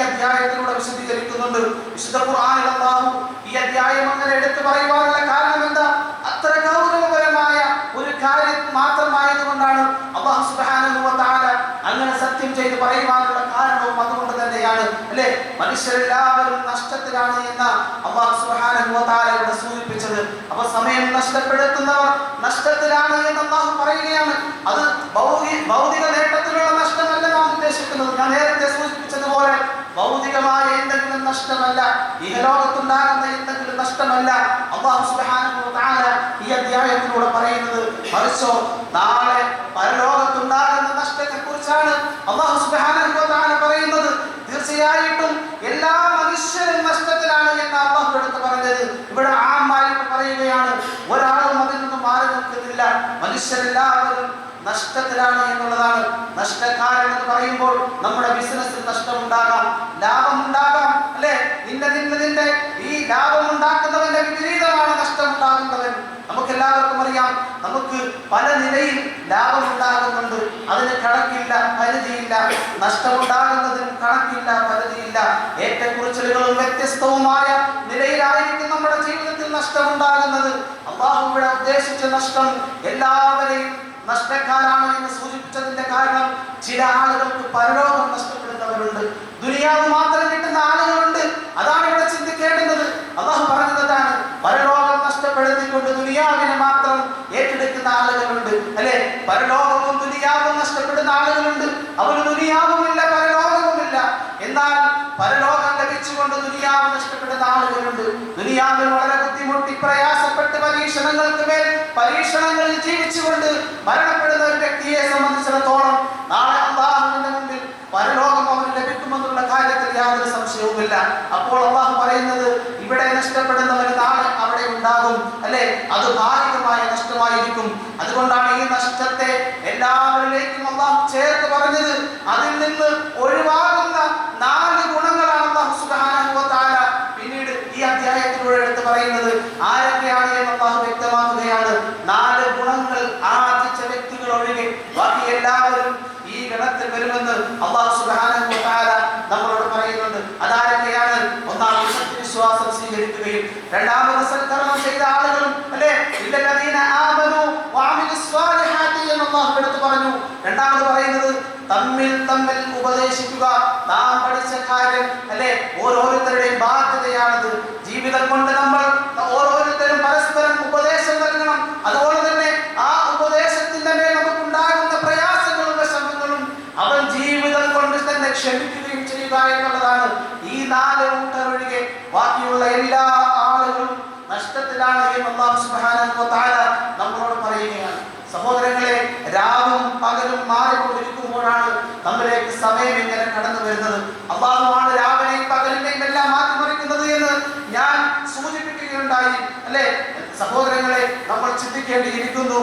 B: അധ്യായത്തിലൂടെ വിശദീകരിക്കുന്നുണ്ട്. വിശുദ്ധ ഖുർആനിൽ അല്ലാഹു ഈ അധ്യായം അങ്ങനെ എടുത്തു പറയുവാനുള്ള കാരണം എന്താ? അത്ര ഗൗരവപരമായ ഒരു കാര്യം മാത്രമായതുകൊണ്ടാണ് അല്ലാഹു സുബ്ഹാനഹു വ തആല അങ്ങനെ സത്യം ചെയ്ത് പറയുവാനുള്ള കാരണവും അതുകൊണ്ട് തന്നെയാണ് അല്ലെ. മനുഷ്യരെല്ലാവരും നഷ്ടത്തിലാണ് എന്ന് അല്ലാഹു സുബ്ഹാനഹു വ തആല ഇവിടെ സൂചിപ്പിച്ചത്. അപ്പോൾ സമയം നഷ്ടപ്പെടുത്തുന്നവർ നഷ്ടത്തിലാണ് എന്ന് അല്ലാഹു പറയുകയാണ്. അത് ഭൗതിക നേട്ടത്തിലുള്ള നഷ്ടമല്ല നാം ഉദ്ദേശിക്കുന്നത്. ഞാൻ നേരത്തെ സൂചിപ്പിച്ചതുപോലെ ഭൗതികമായ എന്തെങ്കിലും നഷ്ടമല്ല, ഇഹലോകത്തുണ്ടാകുന്ന എന്തെങ്കിലും നഷ്ടമല്ല അല്ലാഹു സുബ്ഹാനഹു വ തആല ഈ അധ്യായത്തിലൂടെ പറയുന്നത്. മറിച്ചോ നാളെ പരലോകത്തുണ്ടാകുന്ന നഷ്ടത്തെ കുറിച്ചാണ് അല്ലാഹു സുബ്ഹാനഹു വ തആല പറയുന്നത്. തീർച്ചയായിട്ടും എല്ലാ മനുഷ്യരും നഷ്ടത്തിലാണ് എന്ന് അല്ലാഹു എടുത്ത് പറഞ്ഞത് ഇവിടെ ആമായിട്ട് പറയുകയാണ്. ഒരാളും അതിൽ നിന്നും മാറി നിൽക്കുന്നില്ല. മനുഷ്യരെല്ലാവരും നഷ്ടത്തിലാണ് എന്നുള്ളതാണ്. നഷ്ടക്കാരൻ എന്ന് പറയുമ്പോൾ നമ്മുടെ ബിസിനസ്സിൽ നഷ്ടമുണ്ടാകാം, ലാഭമുണ്ടാകാം അല്ലെ. നിന്റെ ഈ ലാഭമുണ്ടാക്കുന്നവന്റെ വിപരീതമാണ് നഷ്ടമുണ്ടാകുന്നവൻ. നമുക്കെല്ലാവർക്കും അറിയാം, നമുക്ക് പല നിലയിൽ ലാഭമുണ്ടാകുന്നുണ്ട്, അതിന് കണക്കില്ല, പരിധിയില്ല. നഷ്ടമുണ്ടാകുന്നതിന് കണക്കില്ല, പരിധിയില്ല. ഏറ്റക്കുറിച്ചിലുകളും വ്യത്യസ്തവുമായ നിലയിലായിരിക്കും നമ്മുടെ ജീവിതത്തിൽ നഷ്ടമുണ്ടാകുന്നത്. അല്ലാഹു ഇവിടെ ഉദ്ദേശിച്ച നഷ്ടം എല്ലാവരെയും നഷ്ടക്കാരാണ് എന്ന് സൂചിപ്പിച്ചതിന്റെ കാരണം ചില ആളുകൾക്ക് പരലോകം നഷ്ടപ്പെടുന്നവരുണ്ട്, ദുനിയാവ് മാത്രം കിട്ടുന്ന ആളുകളുണ്ട്. അതാണ് ഇവിടെ ചിന്തിക്കേണ്ടുന്നത്. അല്ലാഹു പറഞ്ഞതാണ്, പരലോകം നഷ്ടപ്പെടുത്തിക്കൊണ്ട് ദുനിയാവിനെ മാത്രം ഏറ്റെടുക്കുന്ന ആളുകളുണ്ട് അല്ലെ. പരലോകവും ദുനിയാവും നഷ്ടപ്പെടുന്ന ആളുകളുണ്ട്. അവന് ദുനിയാവുമില്ല, പരലോകവുമില്ല. എന്നാൽ പരലോകം ലഭിച്ചുകൊണ്ട് ദുനിയാവ് നഷ്ടപ്പെടുന്ന ആളുകളുണ്ട്. ദുനിയാവിൽ വളരെ ബുദ്ധിമുട്ടി പ്രയാസപ്പെട്ട് പരീക്ഷണങ്ങൾക്ക് മേൽ പരീക്ഷണങ്ങളിൽ ജീവിച്ചുകൊണ്ട് മരണപ്പെടുന്ന ഒരു വ്യക്തിയെ സംബന്ധിച്ചിടത്തോളം നാളെ അല്ലാഹുവിന്റെ മുമ്പിൽ പരലോകം അവന് ലഭിക്കുമെന്നുള്ള കാര്യത്തിൽ യാതൊരു സംശയവുമില്ല. അപ്പോൾ അല്ലാഹു പറയുന്നത്, ഇവിടെ നഷ്ടപ്പെടുന്നവന് നാളെ അവിടെ ഉണ്ടാകും അല്ലെ. അത് ഭാഗികമായ നഷ്ടമായിരിക്കും. അതുകൊണ്ടാണ് ഈ നഷ്ടത്തെ എല്ലാവരിലേക്കും അല്ലാഹു ചേർത്ത് പറഞ്ഞത്. അതിൽ നിന്ന് ഒഴിവാകുന്ന 4 ഗുണങ്ങളാണ് അല്ലാഹു സുബ്ഹാനഹു വ തആല പിന്നീട് ഈ അധ്യായത്തിലൂടെ എടുത്ത് പറയുന്നത്. ആരൊക്കെയാണ് എന്ന് അല്ലാഹു വ്യക്തമാക്കുകയാണ്. 4 ഗുണങ്ങൾ ആർജിച്ച വ്യക്തികൾ ഒഴികെ ബാക്കി എല്ലാവരും ഈ ഗണത്തിൽ വരുമെന്ന് അല്ലാഹു സുബ്ഹാനഹു വ തആല നമ്മളോട് പറയുന്നുണ്ട്. അതാരൊക്കെയാണ്? ഒന്നാമത് സത്യവിശ്വാസം സ്വീകരിക്കുകയും, രണ്ടാമത് സൽക്കർമ്മം ചെയ്ത ആളുകളും അല്ലെ. ഇല്ലല്ലദീന ആമനു വഅമിലുസ് സ്വാലിഹാത്തി എന്ന് അല്ലാഹു എടുത്ത് പറഞ്ഞു. രണ്ടാമത് പറയുന്നത് തമ്മിൽ ഉപദേശിക്കുക. നാം പഠിച്ച കാര്യം അല്ലെ, ഓരോരുത്തരുടെയും ബാധ്യതയാണത്. ജീവിതം കൊണ്ട് നമ്മൾ ഓരോരുത്തരും പരസ്പരം ഉപദേശം നൽകണം. അതുപോലെ തന്നെ ആ ഉപദേശത്തിന്റെ മേൽ നമുക്കുണ്ടാകുന്ന പ്രയാസങ്ങളും വിഷമങ്ങളും അവൻ ജീവിതം കൊണ്ട് തന്നെ ക്ഷമിക്കുകയും ചെയ്യുക എന്നുള്ളതാണ്. ഈ 4 കൂട്ടർ ഒഴികെ ബാക്കിയുള്ള എല്ലാ ആളുകളും നഷ്ടത്തിലാണ് അല്ലാഹു സുബ്ഹാനഹു വ തആല നമ്മളോട് പറയുകയാണ്. സഹോദരങ്ങളെ, രാവും പകലും മാറിക്കൊണ്ടിരിക്കുമ്പോഴാണ് നമ്മിലേക്ക് സമയം ഇങ്ങനെ കടന്നു വരുന്നത്. അല്ലാഹുവാണ് രാവിലെയും പകലിനെയും എല്ലാം മാറ്റിമറിക്കുന്നത് എന്ന് ഞാൻ സൂചിപ്പിക്കുകയുണ്ടായി അല്ലേ? സഹോദരങ്ങളെ, നമ്മൾ ചിന്തിക്കേണ്ടിയിരിക്കുന്നു.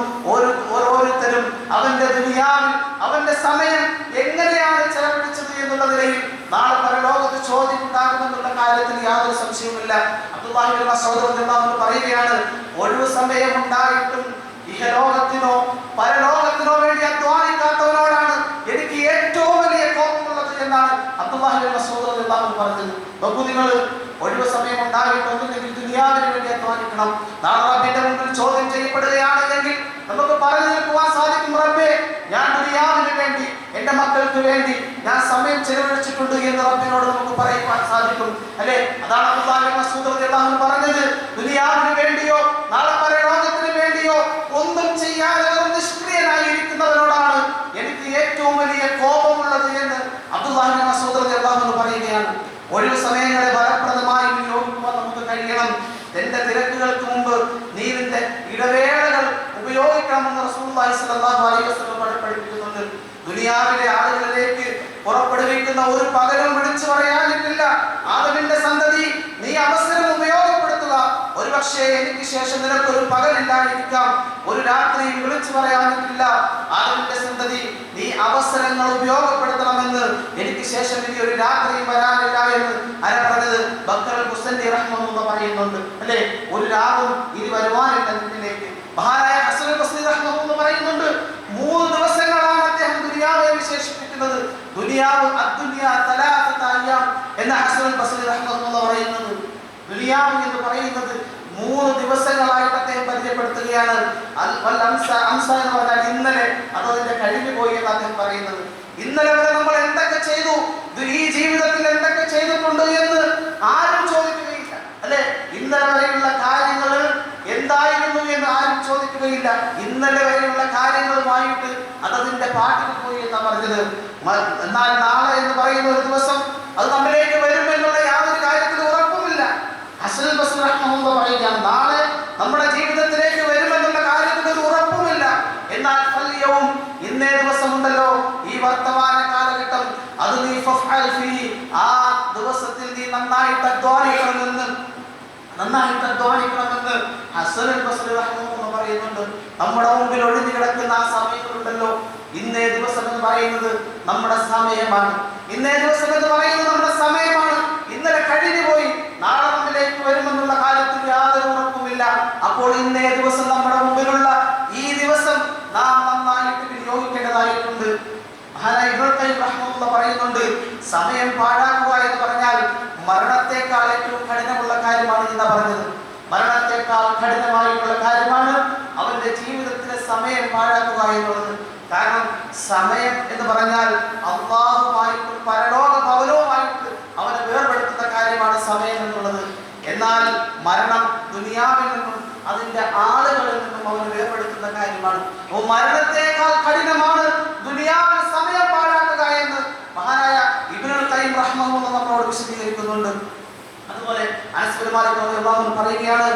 B: ഓരോരുത്തരും അവന്റെ ദുനിയാവിൽ അവന്റെ സമയം എങ്ങനെയാണ് ചെലവഴിച്ചത് എന്നുള്ള നിലയിൽ നാളെ പരലോകത്ത് ചോദ്യം ഉണ്ടാകുമെന്നുള്ള കാര്യത്തിൽ യാതൊരു സംശയവുമില്ല. അബ്ദുല്ലാഹി ഇബ്നു മസ്ഊദ് റളിയല്ലാഹു അൻഹു പറയുകയാണ്, ഒഴിവു സമയം ഉണ്ടായിട്ടും ഇഹലോകത്തിനോ പരലോകത്തിനോ വേണ്ടി അധ്വാനിക്കാത്തവനോടാണ് എനിക്ക് ഏറ്റവും വലിയ കോപമുള്ളത് എന്നാണ് അബ്ദുല്ലാഹി ഇബ്നു മസ്ഊദ് റളിയല്ലാഹു അൻഹു പറഞ്ഞത്. നോക്കൂ, നിങ്ങൾ ഒഴിവു സമയം ഉണ്ടായിട്ടൊന്നുമില്ലെങ്കിൽ ദുനിയാവിന് വേണ്ടി അധ്വാനിക്കണം. നാളെ റബ്ബിന്റെ മുമ്പിൽ ചോദ്യം ചെയ്യപ്പെടുകയാണെങ്കിൽ നമുക്ക് പറഞ്ഞു നിൽക്കുവാൻ സാധിക്കും, റബ്ബേ, ഞാൻ ദുനിയാവിന് വേണ്ടി എന്റെ മക്കൾക്ക് വേണ്ടി ഞാൻ സമയം ചെലവഴിച്ചിട്ടുണ്ട് എന്ന് റബ്ബിനോട് നമുക്ക് പറയുവാൻ സാധിക്കും അല്ലേ? അതാണ് അബ്ദുല്ലാഹി ഇബ്നു മസ്ഊദ് റളിയല്ലാഹു അൻഹു പറഞ്ഞത്, ദുനിയാവിന് വേണ്ടിയോ നാളെ പരലോകത്തിന് വേണ്ടിയോ ഒന്നും ചെയ്യാതെ നിഷ്ക്രിയനായിരിക്കുന്നവരോടാണ് എനിക്ക് ഏറ്റവും വലിയ കോപമുള്ളത് എന്ന് അബ്ദുല്ലാഹി ഇബ്നു മസ്ഊദ് റളിയല്ലാഹു അൻഹു പറയുകയാണ്. ഒഴിവു സമയങ്ങളെ ഫലപ്രദമായി വിനിയോഗിക്കുവാൻ നമുക്ക് കഴിയണം. എന്റെ തിരക്കുകൾക്ക് മുമ്പ് നീ നിന്റെ ഇടവേളകൾ ഉപയോഗിക്കണമെന്ന് റസൂലുള്ളാഹി സ്വല്ലല്ലാഹു അലൈഹി വസല്ലം പഠിപ്പിക്കുന്നുണ്ട്. ദുനിയാവിലെ ആളുകളിലേക്ക് പുറപ്പെടുവിക്കുന്ന ഒരു പകലും വിളിച്ചു പറയാനിട്ടില്ല. ആദമിന്റെ സന്തതി, നീ അവസരം ഉപയോഗപ്പെടുത്തുക. ഒരുപക്ഷേ എനിക്ക് ശേഷം നിനക്കൊരു പകലില്ലായിരിക്കാം, ഒരു രാത്രിയും വിളിച്ചു പറയാനിട്ടില്ല. ആദമിന്റെ സന്തതി, നീ അവസരങ്ങൾ ഉപയോഗപ്പെടുത്തണമെന്ന് എനിക്ക് ശേഷം ഇനി ഒരു രാത്രിയും വരാനില്ല എന്ന് ആരാ പറഞ്ഞത്? ബക്കർ ഹുസൈനി റഹ്മത്തുള്ളാഹി പറയുന്നുണ്ട് അല്ലേ? ഒരു രാവും ഇനി വരുവാനില്ല നിന്നിലേക്ക്. മഹാനായ ഹസൻ ബസ്രി റഹ്മത്തുള്ളാഹി പറയുന്നുണ്ട്, 3 ദിവസങ്ങളാണ് അദ്ദേഹം ദുനിയാവെ വിശേഷിപ്പിക്കുന്നത്. ദുനിയാവ് അദ്ദുനിയാ തലാസത അയ്യാം എന്ന ഹസൻ ബസ്രി റഹ്മത്തുള്ളാഹി പറയുന്നത്. ദുനിയാവ് എന്ന് പറയുന്നത് 3 ദിവസങ്ങളായിട്ട് അദ്ദേഹം പരിചയപ്പെടുത്തുകയാണ്. അംസ എന്ന് പറഞ്ഞാൽ ഇന്നലെ, അതതിന്റെ കഴിഞ്ഞു പോയി എന്ന് അദ്ദേഹം പറയുന്നത്. ഇന്നലെ വരെ നമ്മൾ എന്തൊക്കെ ചെയ്തു, ഈ ജീവിതത്തിൽ എന്തൊക്കെ ചെയ്തിട്ടുണ്ട് എന്ന് ആരും ചോദിക്കുകയില്ല അല്ലെ? ഇന്നലെ വരെയുള്ള കാര്യങ്ങൾ എന്തായിരുന്നു എന്ന് ആരും ചോദിക്കുകയില്ല. ഇന്നലെ വരെയുള്ള കാര്യങ്ങളുമായിട്ട് അതതിന്റെ പാട്ടിൽ പോയി എന്നാണ് പറഞ്ഞത്. എന്നാൽ നാളെ എന്ന് പറയുന്ന ഒരു ദിവസം അത് നമ്മിലേക്ക് വരുമെന്നുള്ള യാതൊരു കാര്യത്തിലും ഉറപ്പുമില്ല. ഹസൻ ബസ്രി റഹ്മത്തുള്ളാഹി പറയുകയാണ്, നാളെ നമ്മുടെ ജീവിതത്തിലേക്ക് വരുമെന്നുള്ള കാര്യത്തിൽ ഒരു ഉറപ്പുമില്ല. എന്നാൽ ഫൽയൗം, ഇന്നേ ദിവസമുണ്ടല്ലോ, ഈ വർത്തമാന കാലഘട്ടം, അത് നീ ഫഫ്അൽ ഫീഹി, ആ ദിവസത്തിൽ നീ നന്നായിട്ട് അധ്വാനിക്കണമെന്ന് ഹസൻ ബസ്രി റഹ്മത്തുള്ളാഹി പറയുന്നുണ്ട്. നമ്മുടെ മുമ്പിൽ ഒഴിഞ്ഞു കിടക്കുന്ന ആ സമയങ്ങളുണ്ടല്ലോ, ഇന്നേ ദിവസം എന്ന് പറയുന്നത് നമ്മുടെ സമയമാണ്. ഇന്നേ ദിവസം എന്ന് പറയുന്നത് നമ്മുടെ സമയമാണ്. ഇന്നലെ കഴിഞ്ഞു പോയി, നാളെ നമ്മിലേക്ക് വരുമെന്നുള്ള കാര്യത്തിൽ യാതൊരു ഉറപ്പുമില്ല. അപ്പോൾ ഇന്നേ ദിവസം നമ്മുടെ മുമ്പിലുള്ള ഈ ദിവസം നാം നന്നായിട്ട് വിനിയോഗിക്കേണ്ടതായിട്ടുണ്ട്. മഹാനായ ഇബ്നുൽ ഖയ്യിം റഹ്മത്തുള്ളാഹി പറയുന്നുണ്ട്, സമയം പാഴാക്കുക എന്ന് പറഞ്ഞാൽ മരണത്തെക്കാൾ ഏറ്റവും കഠിനമുള്ള കാര്യമാണ് എന്നാ പറഞ്ഞത്. മരണത്തെക്കാൾ കഠിനമായിട്ടുള്ള കാര്യമാണ് അവന്റെ ജീവിതത്തിലെ സമയം പാഴാക്കുക എന്നുള്ളത്. കാരണം സമയം എന്ന് പറഞ്ഞാൽ അല്ലാഹുമായിട്ട് പരലോക ഭവനവുമായിട്ട് അവനെ വേർപെടുത്തുന്ന കാര്യമാണ് സമയം എന്നുള്ളത്. എന്നാൽ മരണം ദുനിയാവിൽ നിന്നും അതിന്റെ ആളുകളിൽ നിന്നും അവന് വേർപെടുത്തുന്ന കാര്യമാണ്. മരണത്തെക്കാൾ കഠിനമാണ് ദുനിയാവിൽ സമയം പാഴാക്കുക എന്ന് മഹാനായ ഇബ്നുൽ ഖയ്യിം റഹ്മത്തുള്ളാഹി നമ്മളോട് വിശദീകരിക്കുന്നുണ്ട്. അതുപോലെ അനസ് ബിൻ മാലിക് റളിയല്ലാഹു അൻഹു പറയുകയാണ്,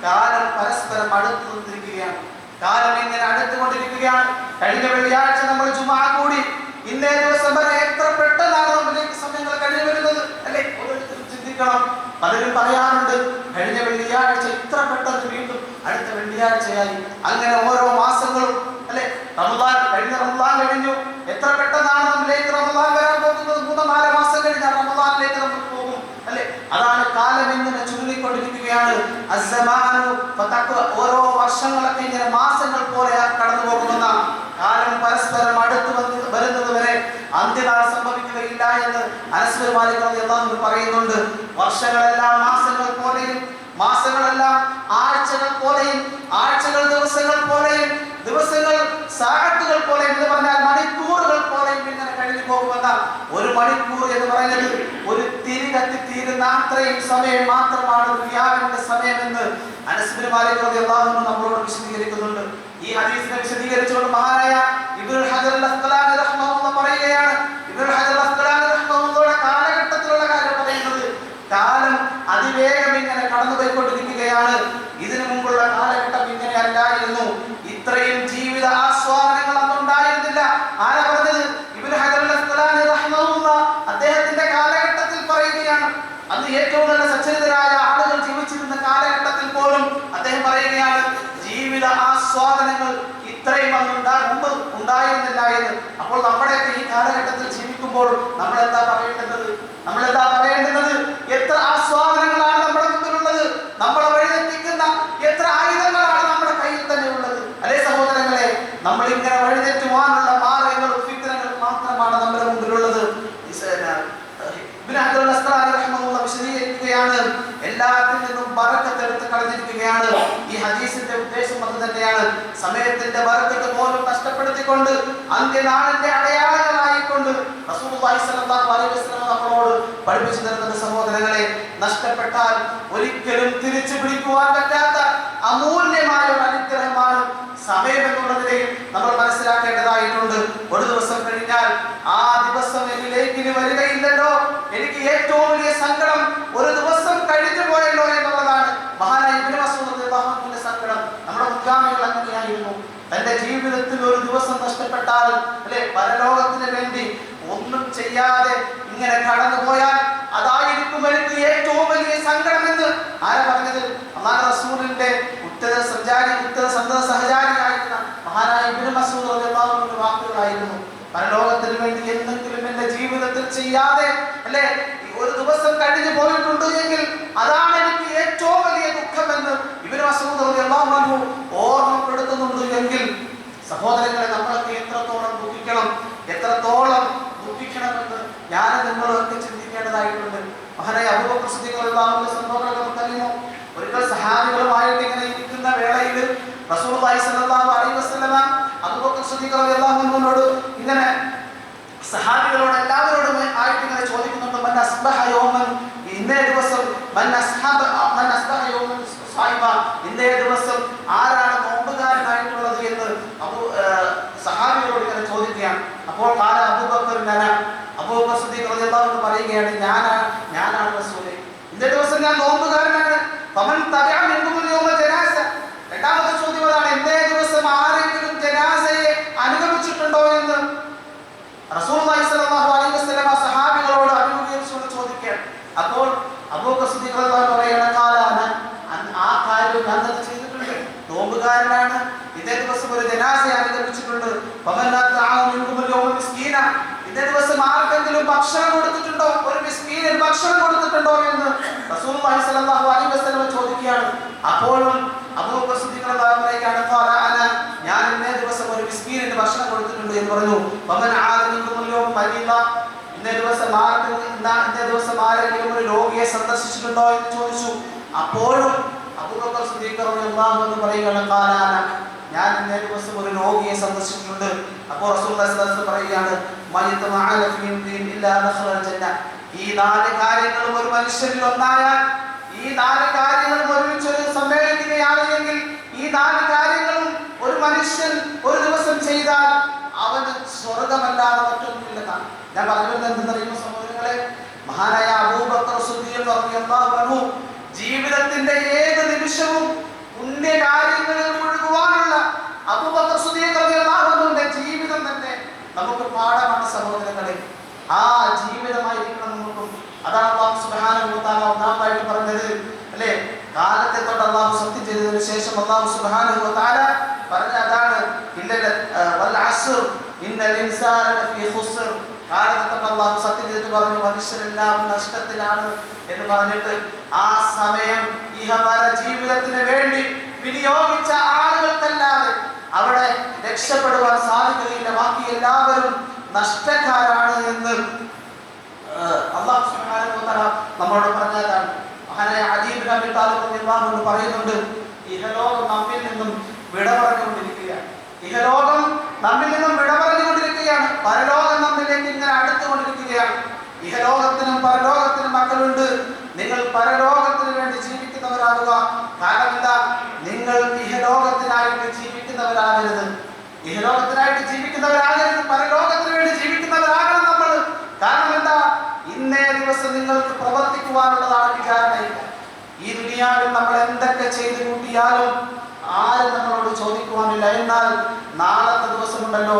B: കാലം പരസ്പരം അടുത്തു നിന്നിരിക്കുകയാണ്. കാലം ഇങ്ങനെ അടുത്തുകൊണ്ടിരിക്കുകയാണ്. കഴിഞ്ഞ വെള്ളിയാഴ്ച നമ്മൾ ജുമുഅ കൂടി. ഇന്നേ ദിവസം വരെ എത്ര പെട്ടെന്നാണ് നമ്മിലേക്ക് സമയങ്ങൾ കഴിഞ്ഞു വരുന്നത് അല്ലെ? ഓരോരുത്തരും ചിന്തിക്കണം. പലരും പറയാറുണ്ട്, കഴിഞ്ഞ വെള്ളിയാഴ്ച ഇത്ര പെട്ടെന്ന് വീണ്ടും അടുത്ത വെള്ളിയാഴ്ചയായി. അങ്ങനെ ഓരോ മാസങ്ങളും അല്ലെ? റമദാൻ, കഴിഞ്ഞ റമദാൻ കഴിഞ്ഞു, എത്ര പെട്ടെന്നാണ് നമ്മിലേക്ക് റമദാൻ വരാൻ പോകുന്നത്. 3-4 മാസം കഴിഞ്ഞാൽ റമദാനിലേക്ക് നമ്മൾ പോകും അല്ലെ? അതാണ് കാലം ഇങ്ങനെ ചുരുങ്ങിക്കൊണ്ടിരിക്കുകയാണ്. ഓരോ വർഷങ്ങളൊക്കെ ഇങ്ങനെ മാസങ്ങൾ പോലെ കടന്നു പോകുന്ന കാലം പരസ്പരം അടുത്ത് വരുന്നത് വരെ അന്ത്യനാൾ സംഭവിക്കുകയില്ല എന്ന് അനസ് ബിൻ മാലിക് റളിയല്ലാഹു അൻഹു പറയുന്നുണ്ട്. വർഷങ്ങളെല്ലാം മാസങ്ങൾ പോലെയും, മാസങ്ങളെല്ലാം ആഴ്ചകൾ പോലെയും, ആഴ്ചകൾ ദിവസങ്ങൾ പോലെയും, ദിവസങ്ങൾ സാഅത്തുകൾ പോലെയും എന്ന് പറഞ്ഞാൽ മണിക്കൂറുകൾ പോലെയും ഇങ്ങനെ കഴിഞ്ഞു പോകുമെന്ന ഒരു മണിക്കൂർ എന്ന് പറയുന്നത് ഒരു തിരി കത്തിത്തീരുന്ന അത്രയും സമയം മാത്രമാണ് ദുനിയാവിന്റെ സമയമെന്ന് അനസ് ബിൻ മാലിക് റളിയല്ലാഹു അൻഹു നമ്മളോട് വിശദീകരിക്കുന്നുണ്ട്. ഈ ഹദീസിനെ വിശദീകരിച്ചുകൊണ്ട് മഹാനായ ഇബ്നുൽ ഹജർ അൽ-അസ്ഖലാനി റഹ്മത്തുള്ളാഹി പറയുകയാണ്, ഇബ്നുൽ ഹജർ അൽ-അസ്ഖലാനി റഹ്മത്തുള്ളാഹിയുടെ കാലഘട്ടത്തിലുള്ള കാര്യം പറയുന്നത്, കാലം അതിവേഗം ഇങ്ങനെ കടന്നുപോയിക്കൊണ്ടിരിക്കുകയാണ്. ഇതിനു മുമ്പുള്ള കാലഘട്ടം ഉണ്ടായിരുന്നു. ഇത്രയും ജീവിത ആസ്വാദനങ്ങൾ അന്നുണ്ടായിരുന്നില്ല. ആരാ പറഞ്ഞത്? ഇബ്നു ഹജർ അൽ-അസ്ഖലാനി റഹിമഹുല്ലാഹ് അദ്ദേഹത്തിന്റെ കാലഘട്ടത്തിൽ പറയുകയാണ്. അന്ന് ഏറ്റവും നല്ല സച്ചരിതരായ ആളുകൾ ജീവിച്ചിരുന്ന കാലഘട്ടത്തിൽ പോലും അദ്ദേഹം പറയുകയാണ്, ജീവിത ആസ്വാദനങ്ങൾ ഇത്രയും മുമ്പ് ഉണ്ടായിരുന്നില്ല എന്ന്. അപ്പോൾ നമ്മുടെയൊക്കെ ഈ കാലഘട്ടത്തിൽ ജീവിക്കുമ്പോൾ നമ്മൾ എന്താ പറയേണ്ടത്? എത്ര ആസ്വാദനങ്ങളാണ് നമ്മുടെ മുമ്പിലുള്ളത്! നമ്മളെ വഴിതെറ്റിക്കുന്ന എത്ര ആയുധങ്ങളാണ് നമ്മുടെ കയ്യിൽ തന്നെ ഉള്ളത്, അല്ലേ സഹോദരങ്ങളെ? നമ്മൾ ഇങ്ങനെ വഴിതെറ്റുവാനുള്ള മാർഗങ്ങളും ഫിത്നകൾ മാത്രമാണ് നമ്മുടെ മുമ്പിലുള്ളത്. വിശദീകരിക്കുകയാണ്, എല്ലാത്തിൽ നിന്നും ബറക്കത്ത് എടുത്ത് കളഞ്ഞിരിക്കുകയാണ്. ഈ ഹദീസിന്റെ ഉദ്ദേശം അത് തന്നെയാണ്. സമയത്തിന്റെ ബറക്കത്ത് പോലും നഷ്ടപ്പെടുത്തിക്കൊണ്ട് അന്ത്യനാളിന്റെ അടയാളങ്ങളായിക്കൊണ്ട് റസൂലുള്ളാഹി സ്വല്ലല്ലാഹു അലൈഹി വസല്ലം നമ്മളോട് പഠിപ്പിച്ചു തരുന്ന സഹോദരങ്ങളെ, നഷ്ടപ്പെട്ടാൽ ഒരിക്കലും തിരിച്ചു പിടിക്കുവാൻ പറ്റാത്ത അമൂല്യമായ ഒരു അനുഗ്രഹമാണ് സമയം എന്നുള്ള നിലയിൽ നമ്മൾ മനസ്സിലാക്കേണ്ടതായിട്ടുണ്ട്. ഒരു ദിവസം കഴിഞ്ഞാൽ ആ ദിവസം എന്നിലേക്ക് ഇനി വരികയില്ലല്ലോ, എനിക്ക് ഏറ്റവും വലിയ സങ്കടം ഒരു ദിവസം കഴിഞ്ഞു പോയല്ലോ എന്നുള്ളതാണ്. മഹാനായ ഇബ്നു മസ്ഊദ് റളിയല്ലാഹു അൻഹുവിന്റെ സങ്കടം. നമ്മുടെ മുൻഗാമികൾ അങ്ങനെയായിരുന്നു. തന്റെ ജീവിതത്തിൽ ഒരു ദിവസം നഷ്ടപ്പെട്ടാൽ, അല്ലെ, പരലോകത്തിന് വേണ്ടി ഒന്നും ചെയ്യാതെ ഇങ്ങനെ കടന്നു പോയാൽ അതായിരിക്കും എനിക്ക് ഏറ്റവും വലിയ സങ്കടമെന്ന് ആരാ പറഞ്ഞത്? അല്ലാഹു റസൂലിന്റെ ഉത്തര സഹചാരിയായിരുന്ന മഹാനായ ഇബ്നു മസ്ഊദ് റളിയല്ലാഹു അൻഹുവിന്റെ വാക്കുകളായിരുന്നു. പരലോകത്തിന് വേണ്ടി എന്തെങ്കിലും എന്റെ ജീവിതത്തിൽ ചെയ്യാതെ, അല്ലെ, ഒരു ദിവസം കഴിഞ്ഞു പോയിട്ടുണ്ട് എങ്കിൽ അതാണ് എനിക്ക് ഏറ്റവും വലിയ ദുഃഖമെന്ന് ഇബ്നു മസ്ഊദ് റളിയല്ലാഹു അൻഹു ഓർമ്മപ്പെടുത്തുന്നുണ്ട് എങ്കിൽ സഹോദരങ്ങളെ, നമ്മളൊക്കെ എത്രത്തോളം ദുഃഖിക്കണമെന്ന് ഞാൻ നിങ്ങളൊക്കെ ചിന്തിക്കേണ്ടതായിട്ടുണ്ട്. മഹാനായ അബൂബക്കർ സിദ്ദീഖ് റളിയല്ലാഹു അൻഹുവിന്റെ സംഭവങ്ങൾ നമുക്കറിയുമോ? ഒരിക്കൽ സഹാബികളുമായിട്ട് ഇങ്ങനെ ഇരിക്കുന്ന വേളയിൽ റസൂലുള്ളാഹി സ്വല്ലല്ലാഹു അലൈഹി വസല്ലം അബൂബക്കർ സിദ്ദീഖ് റളിയല്ലാഹു അൻഹുവിനോട് ഇങ്ങനെ സഹാബികളോട് എല്ലാവരോടും ആയിട്ട് ഇങ്ങനെ ചോദിക്കുന്നുണ്ട്, മൻ അസ്ബഹ യൗമൻ, ഇന്നേ ദിവസം, മൻ അസ്ബഹ യൗമൻ സായിബ, ഇന്നേ ദിവസം ആരാണ് നോമ്പുകാരനായിട്ടുള്ളത് എന്ന് സഹാബികളോട് ഇങ്ങനെ ചോദിക്കുകയാണ്. അപ്പോൾ കാല അബൂബക്കർ, അബൂബക്കർ സിദ്ദീഖ് റളിയല്ലാഹു അൻഹു പറയുകയാണ്, ഞാനാണ് റസൂലേ, ഇന്നേ ദിവസം ഞാൻ നോമ്പുകാരനാണ്. ഫമൻ തബിഅ മിൻകുൽ യൗമ ജനാസ. രണ്ടാമത്തെ ചോദ്യം അതാണ്, ഇന്നേ ദിവസം ആരെങ്കിലും ജനാസയെ അനുഗമിച്ചിട്ടുണ്ടോ എന്ന് റസൂലുള്ളാഹി സ്വല്ലല്ലാഹു അലൈഹി വസല്ലം സഹാബികളോട് അഭിമുഖീകരിച്ചുകൊണ്ട് ചോദിക്കുകയാണ്. അപ്പോൾ അബൂബക്കർ സിദ്ദീഖ് റളിയല്ലാഹു അൻഹു പറയുകയാണ്, ആ കാര്യം ഞാൻ തന്നെ ചെയ്തിട്ടുണ്ട്, നോമ്പുകാരനാണ്, ഇന്നേ ദിവസം ഒരു ജനാസയെ അനുഗമിച്ചിട്ടുണ്ട്. ഇന്നേ ദിവസം ആർക്കെങ്കിലും ഭക്ഷണം കൊടുത്തിട്ടുണ്ടോ, ഒരു മിസ്കീനിന് ഭക്ഷണം കൊടുത്തിട്ടുണ്ടോ എന്ന് റസൂലുള്ളാഹി സ്വല്ലല്ലാഹു അലൈഹി വസല്ലം ചോദിക്കുകയാണ്. അപ്പോഴും അബൂബക്കർ സിദ്ദീഖ് റളിയല്ലാഹു അൻഹു പറയുകയാണ്, ഞാൻ ഇന്നേ ദിവസം ഒരു മിസ്കീനിന് ഭക്ഷണം കൊടുത്തിട്ടുണ്ട് എന്ന് പറഞ്ഞു. ഇന്നേ ദിവസം ആരെങ്കിലും ഒരു രോഗിയെ സന്ദർശിച്ചിട്ടുണ്ടോ എന്ന് ചോദിച്ചു. അപ്പോഴും അബൂബക്കർ സിദ്ദീഖ് റളിയല്ലാഹു അൻഹു പറയുകയാണ്, ഞാൻ ഇന്നേ ദിവസം ഒരു രോഗിയെ സന്ദർശിച്ചിട്ടുണ്ട്. അപ്പോൾ റസൂലുള്ളാഹി സ്വല്ലല്ലാഹു അലൈഹി വസല്ലം പറയുകയാണ്, ഈ നാല് കാര്യങ്ങളും ഒരു മനുഷ്യനിൽ ഒന്നായാൽ, ഈ നാല് കാര്യങ്ങളും ഒരുമിച്ച് സമ്മേളിക്കുകയാണ് എങ്കിൽ, ഈ നാല് കാര്യങ്ങളും ഒരു മനുഷ്യൻ ഒരു ദിവസം ചെയ്താൽ അവന് സ്വർഗമല്ലാതെ മറ്റൊന്നുമില്ലെന്നാണ്. ഞാൻ പറഞ്ഞത് എന്തെന്നറിയുമോ സഹോദരങ്ങളെ? മഹാനായ അബൂബക്കർ സിദ്ദീഖ് റളിയല്ലാഹു അൻഹു ജീവിതത്തിന്റെ ഏത് നിമിഷവും പുണ്യകാര്യങ്ങളിൽ മുഴുകുവാനുള്ള അബൂബക്കർ സിദ്ദീഖ് റളിയല്ലാഹു അൻഹുവിന്റെ ജീവിതം തന്നെ നമുക്ക് പാഠമാണ് സഹോദരങ്ങളെ. ആ ജീവിതമായിരിക്കണം നമുക്കും. അതാണ് അല്ലാഹു സുബ്ഹാനഹു വ തആല ഒന്നാമതായിട്ട് പറഞ്ഞത്, അല്ലേ? കാലത്തെ തൊട്ട് അല്ലാഹു സത്യം ചെയ്തതിനു ശേഷം അല്ലാഹു സുബ്ഹാനഹു വ തആല പറഞ്ഞ അതാണ്, വൽ അസ്ർ ഇന്നൽ ഇൻസാന ലഫീ ഖുസ്ർ. കാലത്തെ തൊട്ട് അല്ലാഹു സത്യം ചെയ്തിട്ട് പറഞ്ഞു, മനുഷ്യരെല്ലാം നഷ്ടത്തിലാണ് എന്ന് പറഞ്ഞിട്ട് ആ സമയം ഇഹപര ജീവിതത്തിന് വേണ്ടി വിനിയോഗിച്ച ആളുകൾക്കല്ലാതെ അവിടെ രക്ഷപ്പെടുവാൻ സാധിക്കുകയില്ല, ബാക്കി എല്ലാവരും നഷ്ടക്കാരാണ് എന്ന് അല്ലാഹു സുബ്ഹാനഹു വ തആല നമ്മളോട് പറഞ്ഞതാണ്. മഹാനായ അലി ഇബ്നു അബീ ത്വാലിബ് റളിയല്ലാഹു അൻഹു പറയുന്നുണ്ട്, ഇഹലോകം നമ്മിൽ നിന്നും വിട പറഞ്ഞുകൊണ്ടിരിക്കുകയാണ്. ഇഹലോകം നമ്മിൽ നിന്നും വിട പറഞ്ഞുകൊണ്ടിരിക്കുകയാണ്. പരലോകം നമ്മിലേക്ക് ഇങ്ങനെ അടുത്തുകൊണ്ടിരിക്കുകയാണ്. ഇഹലോകത്തിനും പരലോകത്തിനും മക്കളുണ്ട്. നിങ്ങൾ പരലോകത്തിന് വേണ്ടി ജീവിക്കുന്നവരാകുക. കാരണം എന്താ? നിങ്ങൾ ഇഹലോകത്തിനായിട്ട് ജീവിക്കുന്നവരാകരുത്. ഇഹലോകത്തിനായിട്ട് ജീവിക്കുന്നവരാകരുത്, പരലോകത്തിന് വേണ്ടി ജീവിക്കുന്നവരാകണം നമ്മൾ. കാരണം എന്താ? ഇന്നേ ദിവസം നിങ്ങൾക്ക് പ്രവർത്തിക്കുവാനുള്ളതാണ് വിചാരണയില്ല. ഈ ദുനിയാവിൽ നമ്മൾ എന്തൊക്കെ ചെയ്തു കൂട്ടിയാലും ആരും നമ്മളോട് ചോദിക്കുവാനില്ല. എന്നാൽ നാളത്തെ ദിവസമുണ്ടല്ലോ,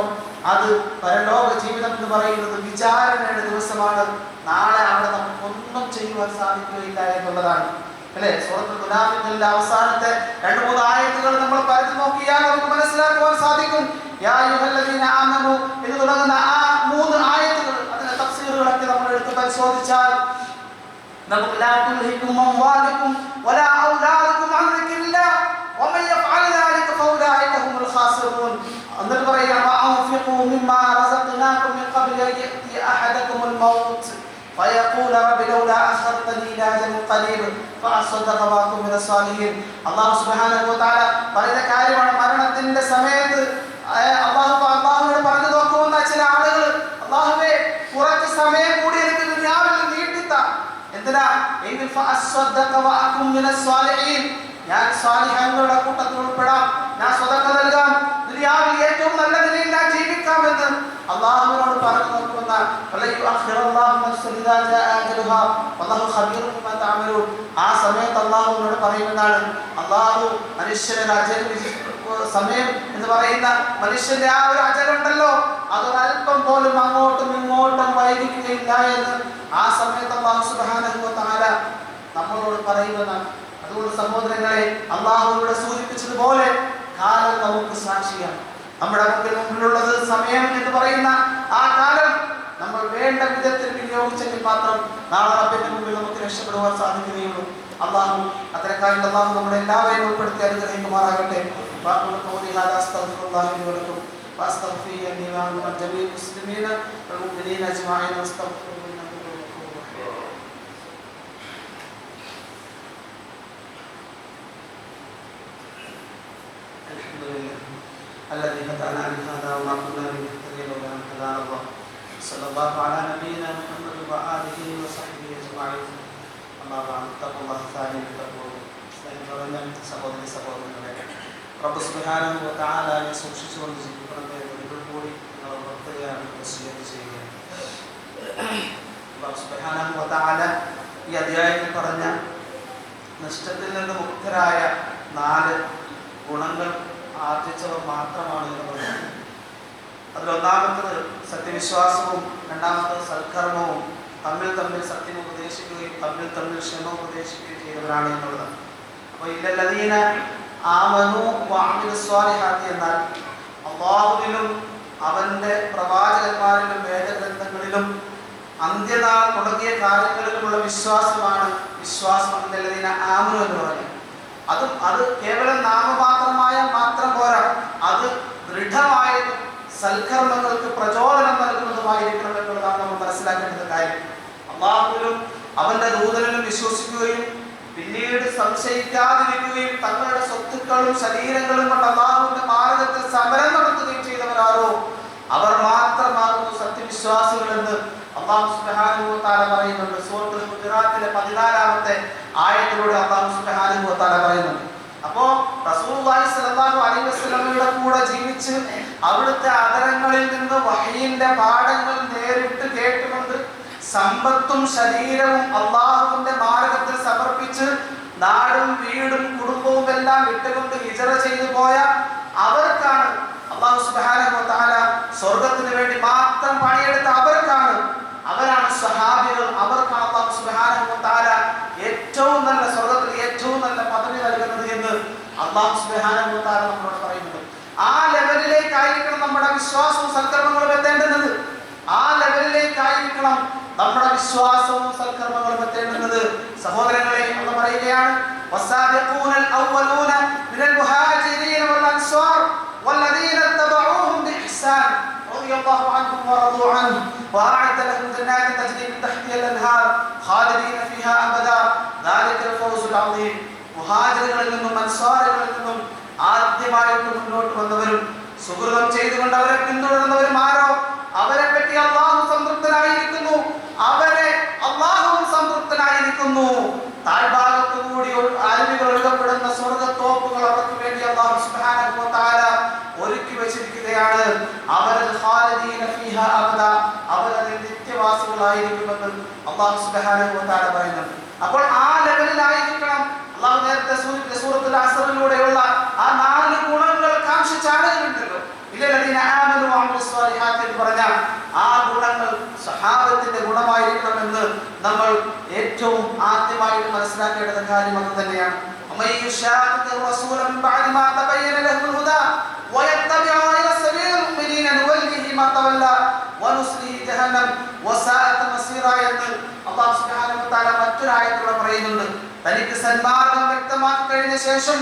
B: അത് പരലോക ജീവിതം എന്ന് പറയുന്നത് വിചാരണയുടെ ദിവസമാണ്. നാളെ അവിടെ നമുക്കൊന്നും ചെയ്യുവാൻ സാധിക്കുകയില്ല എന്നുള്ളതാണ്. അല്ലേ? സൂറത്തുൽ മുനാഫിഖിന്റെ അവസാനത്തെ 2-3 ആയത്തുകൾ നമ്മൾ പരിധി നോക്കിയാൽ നമുക്ക് മനസ്സിലാക്കുവാൻ സാധിക്കും. യാ അയ്യുഹല്ലദീന ആമനു എന്ന് തുടങ്ങുന്ന ആ 3 ആയത്തുകൾ, അതിന്റെ തഫ്സീറുകളൊക്കെ നമ്മൾ എടുത്ത് പരിശോധിച്ചാൽ നമുക്ക് ലാ തുൽഹികും അംവാലുകും വലാ ഔലാദുകും അൻ ദിക്രില്ലാഹ് വമൻ യഫ്അൽ ദാലിക ഫൗലൈക ഹുമുൽ ഖാസിറൂൻ. എന്നിട്ട് പറയുക വഅൻഫിഖൂ മിമ്മാ റസഖ്നാകും മിൻ ഖബ്ലി അൻ യഅതിയ അഹദകുമുൽ മൗത്ത് ഫയഖൂല റബ്ബി ലൗലാ അഖർതനി ഇലാ അജലിൻ ഖരീബ് ഫഅസ്വദഖ വഅകും മിനസ് സാലിഹീൻ. അല്ലാഹു സുബ്ഹാനഹു വ തആല പറയുന്ന കാര്യമാണ്, മരണത്തിന്റെ സമയത്ത് അല്ലാഹുവോട് പറഞ്ഞു നോക്കുമെന്ന ചില ആളുകൾ, അല്ലാഹുവേ കുറച്ച് സമയം കൂടി എനിക്ക് ദുനിയാവിൽ നീട്ടിത്താ. എന്തിനാ? എങ്കിൽ ഫഅസ്വദഖ വഅകും മിനസ് സാലിഹീൻ, ഞാൻ സാലിഹീങ്ങളുടെ കൂട്ടത്തിൽ ഉൾപ്പെടാം, ഞാൻ സ്വതക്ക നൽകാം, ദുനിയാവിൽ ഏറ്റവും നല്ല നിലയിൽ ഞാൻ ജീവിക്കാമെന്ന് അല്ലാഹുവിനോട് പറഞ്ഞു നോക്കുന്ന ആ സമയത്ത് അല്ലാഹുവിനോട് പറയുന്നതാണ്. അല്ലാഹു മനുഷ്യന്റെ സമയം എന്ന് പറയുന്ന മനുഷ്യന്റെ ആ ഒരു അജലുണ്ടല്ലോ, അതൊരൽപ്പം പോലും അങ്ങോട്ടും ഇങ്ങോട്ടും വൈകിക്കുകയില്ല എന്ന് ആ സമയത്ത് അല്ലാഹു സുബ്ഹാനഹു വ തആല നമ്മളോട് പറയുന്നതാണ്. അതുകൊണ്ട് സഹോദരങ്ങളെ, അല്ലാഹു ഇവിടെ സൂചിപ്പിച്ചതുപോലെ കാലം നമുക്ക് സാക്ഷിയാണ്. നമ്മുടെ മുമ്പിലുള്ളത് സമയം എന്ന് പറയുന്ന ആ കാലം നമ്മൾ വേണ്ട വിധത്തിൽ വിനിയോഗിച്ചെങ്കിൽ മാത്രം നാളെ റബ്ബിന്റെ മുമ്പിൽ നമുക്ക് രക്ഷപ്പെടുവാൻ സാധിക്കുകയുള്ളൂ. അല്ലാഹു അത്തരക്കാരിൽ അല്ലാഹു നമ്മളെ എല്ലാവരെയും ഉൾപ്പെടുത്തി അനുഗ്രഹിക്കുമാറാകട്ടെ. الذي هدانا لهذا وما كنا لنهتدي لولا أن هدانا الله. صلى الله على نبينا محمد وآله وصحبه أجمعين. أما بعد اتقوا الله ثاني بتقوى. സഹോദരങ്ങളെ, റബ്ബ് സുബ്ഹാനഹു വ തആലയെ സൂക്ഷിച്ചുകൊണ്ട് ജീവിക്കണമെന്ന് ഒരിക്കൽ കൂടി നിങ്ങൾ ഓർക്കുകയാണ്, വസിയത്ത് ചെയ്യുകയാണ്. റബ്ബ് സുബ്ഹാനഹു വ തആല ഈ അധ്യായത്തിൽ പറഞ്ഞ നഷ്ടത്തിൽ നിന്ന് മുക്തരായ 4 ഗുണങ്ങൾ ആർജിച്ചവർ മാത്രമാണ് എന്ന് പറയുന്നത്. അതിലൊന്നാമത്തത് സത്യവിശ്വാസവും, രണ്ടാമത്തത് സൽക്കർമ്മവും, തമ്മിൽ സത്യം ഉപദേശിക്കുകയും തമ്മിൽ ക്ഷമ ഉപദേശിക്കുകയും ചെയ്തവരാണ് എന്നുള്ളത്. അപ്പോൾ ഇല്ലല്ലദീന ആമനു വഅമിലുസ് സ്വാലിഹാത്തി എന്നാൽ അല്ലാഹുവിലും അവന്റെ പ്രവാചകന്മാരിലും വേദഗ്രന്ഥങ്ങളിലും അന്ത്യനാൾ തുടങ്ങിയ കാര്യങ്ങളിലുമുള്ള വിശ്വാസമാണ് വിശ്വാസം. ഇല്ലല്ലദീന ആമനു എന്ന് പറയുന്നത് അത് കേവലം നാമമാത്രമായ മാത്രം പോരാ, അത് ദൃഢമായതും സൽക്കർമ്മങ്ങൾക്ക് പ്രചോദനം നൽകുന്നതുമായിരിക്കണം എന്നുള്ളതാണ് നമ്മൾ മനസ്സിലാക്കേണ്ട കാര്യം. അല്ലാഹുവിലും അവന്റെ ദൂതനിലും വിശ്വസിക്കുകയും പിന്നീട് സംശയിക്കാതിരിക്കുകയും തങ്ങളുടെ സ്വത്തുക്കളും ശരീരങ്ങളും കൊണ്ട് അല്ലാഹുവിന്റെ മാർഗത്തിൽ സമരം നടത്തുകയും ചെയ്തവരാരോ അവർ മാത്രമാകുന്നു സത്യവിശ്വാസികളെന്ന് അല്ലാഹു സുബ്ഹാനഹു വ തആല പറയുന്നുണ്ട്. സൂറത്തുൽ ഹുജറാത്തിലെ 14-ാമത്തെ ആയത്തിലൂടെ അല്ലാഹു സുബ്ഹാനഹു വ തആല പറയുന്നുണ്ട്. അപ്പോൾ റസൂലുള്ളാഹി സ്വല്ലല്ലാഹു അലൈഹി വസല്ലമയുടെ കൂടെ ജീവിച്ച് അവിടുത്തെ അധരങ്ങളിൽ നിന്ന് വഹയിന്റെ പാഠങ്ങൾ നേരിട്ട് കേട്ടുകൊണ്ട് സമ്പത്തും ശരീരവും അല്ലാഹുവിന്റെ മാർഗത്തിൽ സമർപ്പിച്ച് നാടും വീടും കുടുംബവും എല്ലാം വിട്ടുകൊണ്ട് ഹിജ്റ ചെയ്തു പോയ അവർക്കാണ് അല്ലാഹു സുബ്ഹാനഹു വ തആല സ്വർഗ്ഗത്തിന് വേണ്ടി മാത്രം പണിയെടുത്ത അവരാണ് സ്വഹാബികൾ. അവർക്കാണ് അല്ലാഹു സുബ്ഹാനഹു വ തആല ഏറ്റവും നല്ല സ്വർഗ്ഗത്തിൽ ഏറ്റവും നല്ല പദവി നൽകുന്നത് എന്ന് അല്ലാഹു സുബ്ഹാനഹു വ തആല നമ്മളോട് പറയുന്നുണ്ട്. ആ ലെവലിലേക്കായിരിക്കണം നമ്മുടെ വിശ്വാസവും സൽക്കർമ്മങ്ങളും എത്തേണ്ടുന്നത്. ആ ലെവലിലേക്കായിരിക്കണം നമ്മുടെ വിശ്വാസവും സൽക്കർമ്മങ്ങളും എത്തേണ്ടുന്നത്. സഹോദരങ്ങളെ, അല്ലാഹു പറയുകയാണ്, വസാബിഖൂനൽ അവ്വലൂന മിനൽ മുഹാജിരീന വൽ അൻസാർ വല്ലദീന തബഊഹും ബിഇഹ്സാൻ റളിയല്ലാഹു അൻഹും വറദൂ അൻഹു വഅഅദ ലഹും ജന്നാത്തിൻ തജ്രി മിൻ തഹ്തിഹാ അൽ-അൻഹാർ ഖാലിദീന ഫീഹാ അബദാ ദാലികൽ ഫൗസുൽ അളീം. മുഹാജിറുകളിൽ നിന്നും അൻസാറുകളിൽ നിന്നും ആദ്യമായിട്ട് മുന്നോട്ട് വന്നവരും സുഹൃതം ചെയ്തുകൊണ്ട് അവരെ പിന്തുടർന്നവരും ആരോ അവരെ പറ്റി അല്ലാഹു സംതൃപ്തനായിരിക്കുന്നു, അവരെ അല്ലാഹുവും സംതൃപ്തനായിരിക്കുന്നു. താഴ്ഭാഗത്തു കൂടി അരുവികൾ ഒഴുകപ്പെടുന്ന സ്വർഗ്ഗത്തോപ്പുകൾ അവർക്ക് വേണ്ടി അല്ലാഹു സുബ്ഹാനഹു വ തആല ഒരുക്കി വെച്ചിരിക്കുകയാണ്. അവരൽ ഖാലിദീന ഫീഹാ അബദാ, അവരതിൽ നിത്യവാസികളായിരിക്കുമെന്ന് അല്ലാഹു സുബ്ഹാനഹു വ തആല പറയുന്നുണ്ട്. അപ്പോൾ ആ ലെവലിലായിരിക്കണം, അള്ളാഹു നേരത്തെ സൂചിപ്പിച്ച സൂറത്തുൽ അസ്റിലൂടെയുള്ള ആ 4 ഗുണങ്ങൾ കാംക്ഷിച്ച ആളുകളുണ്ടല്ലോ, ഇല്ലല്ലദീന ആമനു വഅമിലുസ് സ്വാലിഹാത്ത് എന്ന് പറഞ്ഞാൽ ആ ഗുണങ്ങൾ സഹാബത്തിന്റെ ഗുണമായിരിക്കണമെന്ന് നമ്മൾ ഏറ്റവും ആദ്യമായിട്ട് മനസ്സിലാക്കേണ്ട കാര്യം അത് തന്നെയാണ്. പറയുന്നുണ്ട്, തനിക്ക് സന്മാർഗം വ്യക്തമാക്കി കഴിഞ്ഞ ശേഷം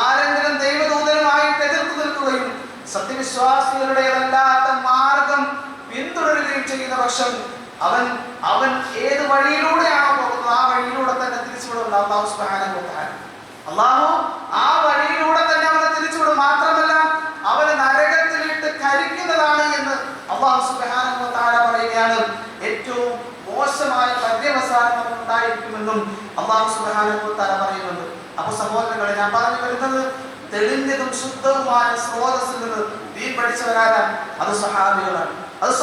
B: ആരെങ്കിലും ദൈവദൂതനുമായിട്ട് എതിർത്ത് നിൽക്കുകയും സത്യവിശ്വാസികളുടേതല്ലാത്ത മാർഗം പിന്തുടരുകയും ചെയ്യുന്ന പക്ഷം അവൻ ഏത് വഴിയിലൂടെയാണോ പോകുന്നത് ആ വഴിയിലൂടെ തന്നെ തിരിച്ചുവിടും അല്ലാഹു സുബ്ഹാനഹു വ തആല. അല്ലാഹു ആ വഴിയിലൂടെ തന്നെ അവനെ തിരിച്ചുവിടും. മാത്രമല്ല അവനെ നരകത്തിലിട്ട് കരിക്കുന്നതാണ് എന്ന് അല്ലാഹു സുബ്ഹാനഹു വ തആല പറയുകയാണ്. ഏറ്റവും മോശമായ പര്യവസാനം ഉണ്ടായിരിക്കുമെന്നും അല്ലാഹു സുബ്ഹാനഹു വ തആല പറയുന്നുണ്ട്. അപ്പോൾ സഹോദരങ്ങളെ, ഞാൻ പറഞ്ഞു വരുന്നത് തെളിഞ്ഞതും ശുദ്ധവുമായ സ്രോതസ്സിൽ നിന്ന് ദീൻ പഠിച്ചവരാരാണ്? അത്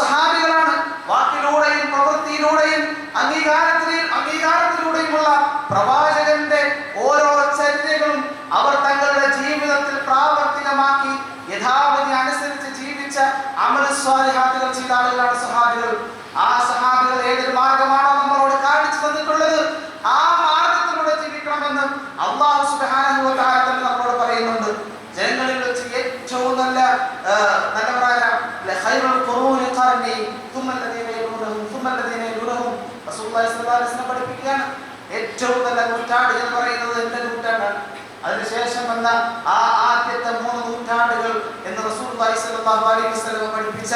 B: സഹാബികളാണ്. വാക്കിലൂടെയും പ്രവൃത്തിയിലൂടെയും അംഗീകാരത്തിലൂടെയുമുള്ള പ്രവാചകന്റെ ഓരോ ചര്യകളും അവർ തങ്ങളുടെ ജീവിതത്തിൽ പ്രാവർത്തികമാക്കി യഥാവിധി അനുസരിച്ച് ജീവിച്ച അമൽ സ്വാലിഹാത്തുകൾ ചെയ്ത ആളുകളാണ് സഹാബികൾ. ആ സഹാബികൾ ഏതൊരു മാർഗമാണോ നമ്മളോട് കാണിച്ചു തന്നിട്ടുള്ളത് ആ മാർഗത്തിലൂടെ ജീവിക്കണമെന്ന് അല്ലാഹു സുബ്ഹാനഹു വ തആല തന്നെ നമ്മളോട് പറയുന്നുണ്ട്. ജനങ്ങളിൽ വെച്ച് ഏറ്റവും നല്ലവരായ ഖൈറുൽ ഖുറൂനി ഖർനി തുമ്മല്ലദീന യലൂനഹും തുമ്മല്ലദീന യലൂനഹും റസൂലുള്ളാഹി സ്വല്ലല്ലാഹു അലൈഹി വസല്ലം പഠിപ്പിക്കുകയാണ്. ഏറ്റവും നല്ല നൂറ്റാണ്ട് എന്ന് പറയുന്നത് എൻ്റെ നൂറ്റാണ്ടാണ്. അതിനുശേഷം വന്ന ആ ആദ്യത്തെ 3 നൂറ്റാണ്ടുകൾ എന്ന് റസൂലുള്ളാഹി സ്വല്ലല്ലാഹു അലൈഹി വസല്ലം പഠിപ്പിച്ച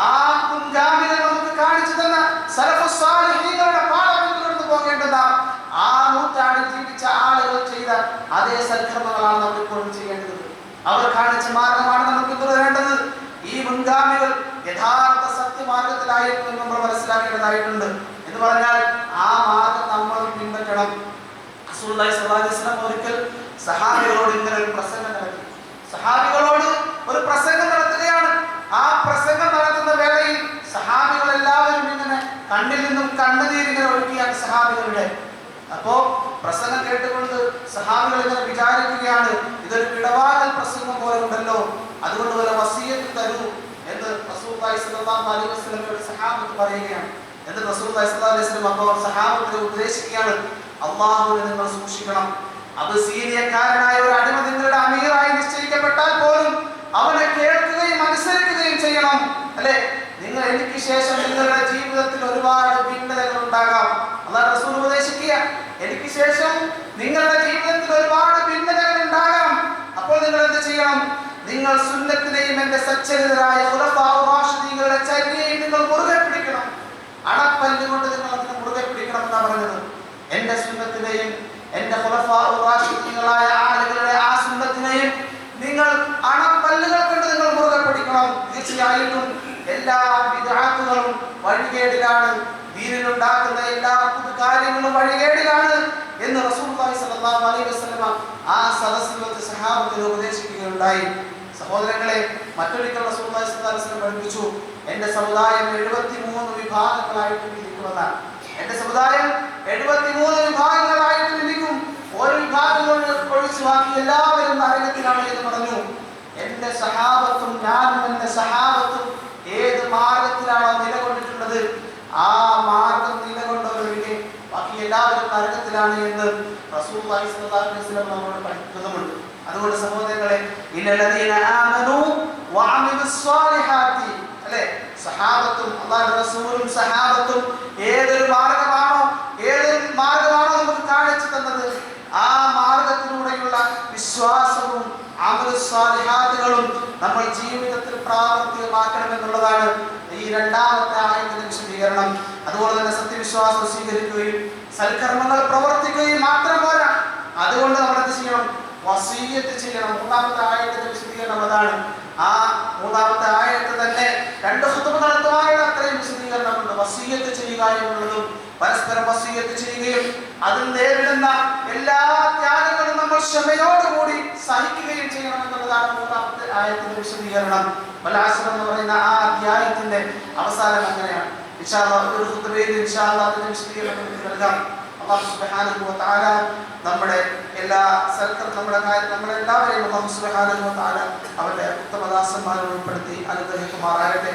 B: ആ മുൻഗാമികൾ നമുക്ക് കാണിച്ചു തന്ന സലഫുസ് സാലിഹീങ്ങളുടെ പാഠം പിന്തുടർന്നു പോകേണ്ടത് ആ നൂറ്റാണ്ടിൽ ജീവിച്ച ആളുകൾ ചെയ്ത അതേ സൽക്കർമ്മങ്ങളാണ് നമ്മൾ ഇപ്പോഴും ചെയ്യേണ്ടത്. അവർ കാണിച്ച മാർഗമാണ് നമ്മൾ പിന്തുടരേണ്ടത്. ഈ മുൻഗാമികൾ യഥാർത്ഥ സത്യമാർഗത്തിലായിരുന്നു എന്ന് നമ്മൾ മനസ്സിലാക്കേണ്ടതായിട്ടുണ്ട്. എന്ന് പറഞ്ഞാൽ ആ മാർഗം നമ്മൾ പിൻപറ്റണം. റസൂലുള്ളാഹി സ്വല്ലല്ലാഹു അലൈഹി വസല്ലം ഒരിക്കൽ സഹാബികളോട് ഇങ്ങനെ ഒരു പ്രസംഗം നടത്തുകയാണ്. ആ പ്രസംഗം നടത്തുന്ന വേളയിൽ സഹാബികൾ എല്ലാവരും ഇങ്ങനെ കണ്ണിൽ നിന്നും കണ്ണുനീരിങ്ങനെ ഒഴുകിയാണ് സഹാബികളുടെ. അപ്പോ പ്രസംഗം കേട്ടുകൊണ്ട് സഹാബികൾ ഇങ്ങനെ വിചാരിക്കുകയാണ്, ഇതൊരു ഇടവാകൽ പ്രസംഗം പോലെ ഉണ്ടല്ലോ, അതുകൊണ്ട് വല്ല വസിയത്ത് തരൂ എന്ന് റസൂലുള്ളാഹി സ്വല്ലല്ലാഹു അലൈഹി വസല്ലമയുടെ സഹാബത്ത് പറയുകയാണ്. എന്നിട്ട് റസൂലുള്ളാഹി സ്വല്ലല്ലാഹു അലൈഹി വസല്ലം അപ്പോൾ സഹാബത്തിനെ ഉപദേശിക്കുകയാണ്, അല്ലാഹുവിനെ നിങ്ങൾ സൂക്ഷിക്കണം. അബസീനിയക്കാരനായ ഒരു അടിമ നിങ്ങളുടെ അമീറായി നിശ്ചയിക്കപ്പെട്ടാൽ പോലും അവനെ കേൾക്കുകയും അനുസരിക്കുകയും ചെയ്യണം. അല്ലെ, നിങ്ങൾ എനിക്ക് ശേഷം നിങ്ങളുടെ ജീവിതത്തിൽ ഒരുപാട് ഭിന്നതകൾ ഉണ്ടാകാം. അല്ലാഹു റസൂൽ ഉപദേശിക്കുക, എനിക്ക് ശേഷം നിങ്ങളുടെ ജീവിതത്തിൽ ഒരുപാട് ഭിന്നതകൾ ഉണ്ടാകാം. അപ്പോൾ നിങ്ങൾ എന്ത് ചെയ്യണം? നിങ്ങൾ സുന്നത്തിനെയും എന്റെ സച്ചരിതരായ ഖുലഫാഉ റാഷിദീങ്ങളുടെ ചര്യയെയും നിങ്ങൾ മുറുകെ പിടിക്കണം. അണപ്പല്ലുകൊണ്ട് നിങ്ങൾ അതിനെ മുറുകെ പിടിക്കണം എന്നാണ് പറഞ്ഞത്. എന്റെ സുന്നത്തിനെയും എന്റെ ഖുലഫാഉ റാഷിദീങ്ങളായ ആളുകളുടെ ആ സുന്നത്തിനെയും നിങ്ങൾ അണപ്പല്ലുകൾ കൊണ്ട് നിങ്ങൾ മുറുകെ പിടിക്കണം. തീർച്ചയായിട്ടും എല്ലാ ബിദ്അത്തുകളും വഴികേടിലാണ്, ദീനിലുണ്ടാക്കുന്ന എല്ലാ കാര്യങ്ങളും വഴികേടിലാണ് എന്ന് റസൂലുള്ളാഹി സ്വല്ലല്ലാഹു അലൈഹി വസല്ലം ആ സദസ്സിൽ വെച്ച് സഹാബത്തിനെ ഉപദേശിക്കുകയുണ്ടായി. സഹോദരങ്ങളെ, മറ്റൊരിക്കൽ റസൂലുള്ളാഹി സ്വല്ലല്ലാഹു അലൈഹി വസല്ലം പഠിപ്പിച്ചു, എന്റെ സമുദായം 73 വിഭാഗങ്ങളായിട്ട് തിരിക്കുമെന്നാണ്. എന്റെ സമുദായം 73 വിഭാഗങ്ങളായിട്ട് തിരിക്കും. ഒരു വിഭാഗം ഒഴിച്ചു ബാക്കി എല്ലാവരും നരകത്തിലാണ് എന്ന് പറഞ്ഞു. എന്റെ സഹാബത്തും ഞാനും എന്റെ സഹാബത്തും ഏത് മാർഗത്തിലാണോ നിലകൊണ്ടിട്ടുള്ളത് ആ മാർഗം നിലകൊണ്ടവരൊഴികെ ബാക്കി എല്ലാവരും നരകത്തിലാണ് എന്ന് റസൂലുള്ളാഹി സ്വല്ലല്ലാഹു അലൈഹി വസല്ലം നമ്മളോട് പഠിപ്പിക്കുന്നുമുണ്ട്. അതുകൊണ്ട് സഹോദരങ്ങളെ, ഇന്നല്ലദീന ആമനൂ വഅമിലുസ് സ്വാലിഹാത്തി, അല്ലേ, സഹാബത്തും അല്ലാഹുവിന്റെ റസൂലും സഹാബത്തും ഏതൊരു മാർഗമാണോ നമുക്ക് കാണിച്ചു തന്നത് ആ മാർഗത്തിലൂടെയുള്ള വിശ്വാസവും അമലുസ് സ്വാലിഹാത്തുകളും നമ്മൾ ജീവിതത്തിൽ പ്രാവർത്തികമാക്കണമെന്നുള്ളതാണ് ഈ രണ്ടാമത്തെ ആയത്തിന്റെ വിശദീകരണം. അതുപോലെ തന്നെ സത്യവിശ്വാസം സ്വീകരിക്കുകയും സൽക്കർമ്മങ്ങൾ പ്രവർത്തിക്കുകയും മാത്രം പോരാ, അതുകൊണ്ട് നമ്മൾ എന്ത് ചെയ്യണം? വസിയ്യത്ത് ചെയ്യണം. മൂന്നാമത്തെ ആയത്തിന്റെ വിശദീകരണം അതാണ്. ആ മൂന്നാമത്തെ ആയത്ത് തന്നെ 2 ഖുതുബ നടത്തുവാനുള്ള അത്രയും വിശദീകരണമുണ്ട്. വസിയ്യത്ത് ചെയ്യുക എന്നുള്ളതും പരസ്പരം വസിയ്യത്ത് ചെയ്യുകയും അതിൽ നേരിടുന്ന എല്ലാ ത്യാഗങ്ങളും നമ്മൾ ക്ഷമയോടുകൂടി സഹിക്കുകയും ചെയ്യണം എന്നുള്ളതാണ് മൂന്നാമത്തെ ആയത്തിന്റെ വിശദീകരണം. വൽ-അസ്ർ എന്ന് പറയുന്ന ആ അധ്യായത്തിന്റെ അവസാനം അങ്ങനെയാണ്. ഇൻഷാ അല്ലാഹ് ഒരു ഖുതുബയിൽ ഇൻഷാ അല്ലാഹ് അതിന്റെ വിശദീകരണം നൽകാം. അല്ലാഹു സുബ്ഹാനഹു വ തആല നമ്മുടെ എല്ലാ നമ്മളെല്ലാവരെയും അല്ലാഹു സുബ്ഹാനഹു വ തആല അവരുടെ ഉത്തമദാസന്മാരിൽ ഉൾപ്പെടുത്തി അനുഗ്രഹിക്കുമാറാകട്ടെ.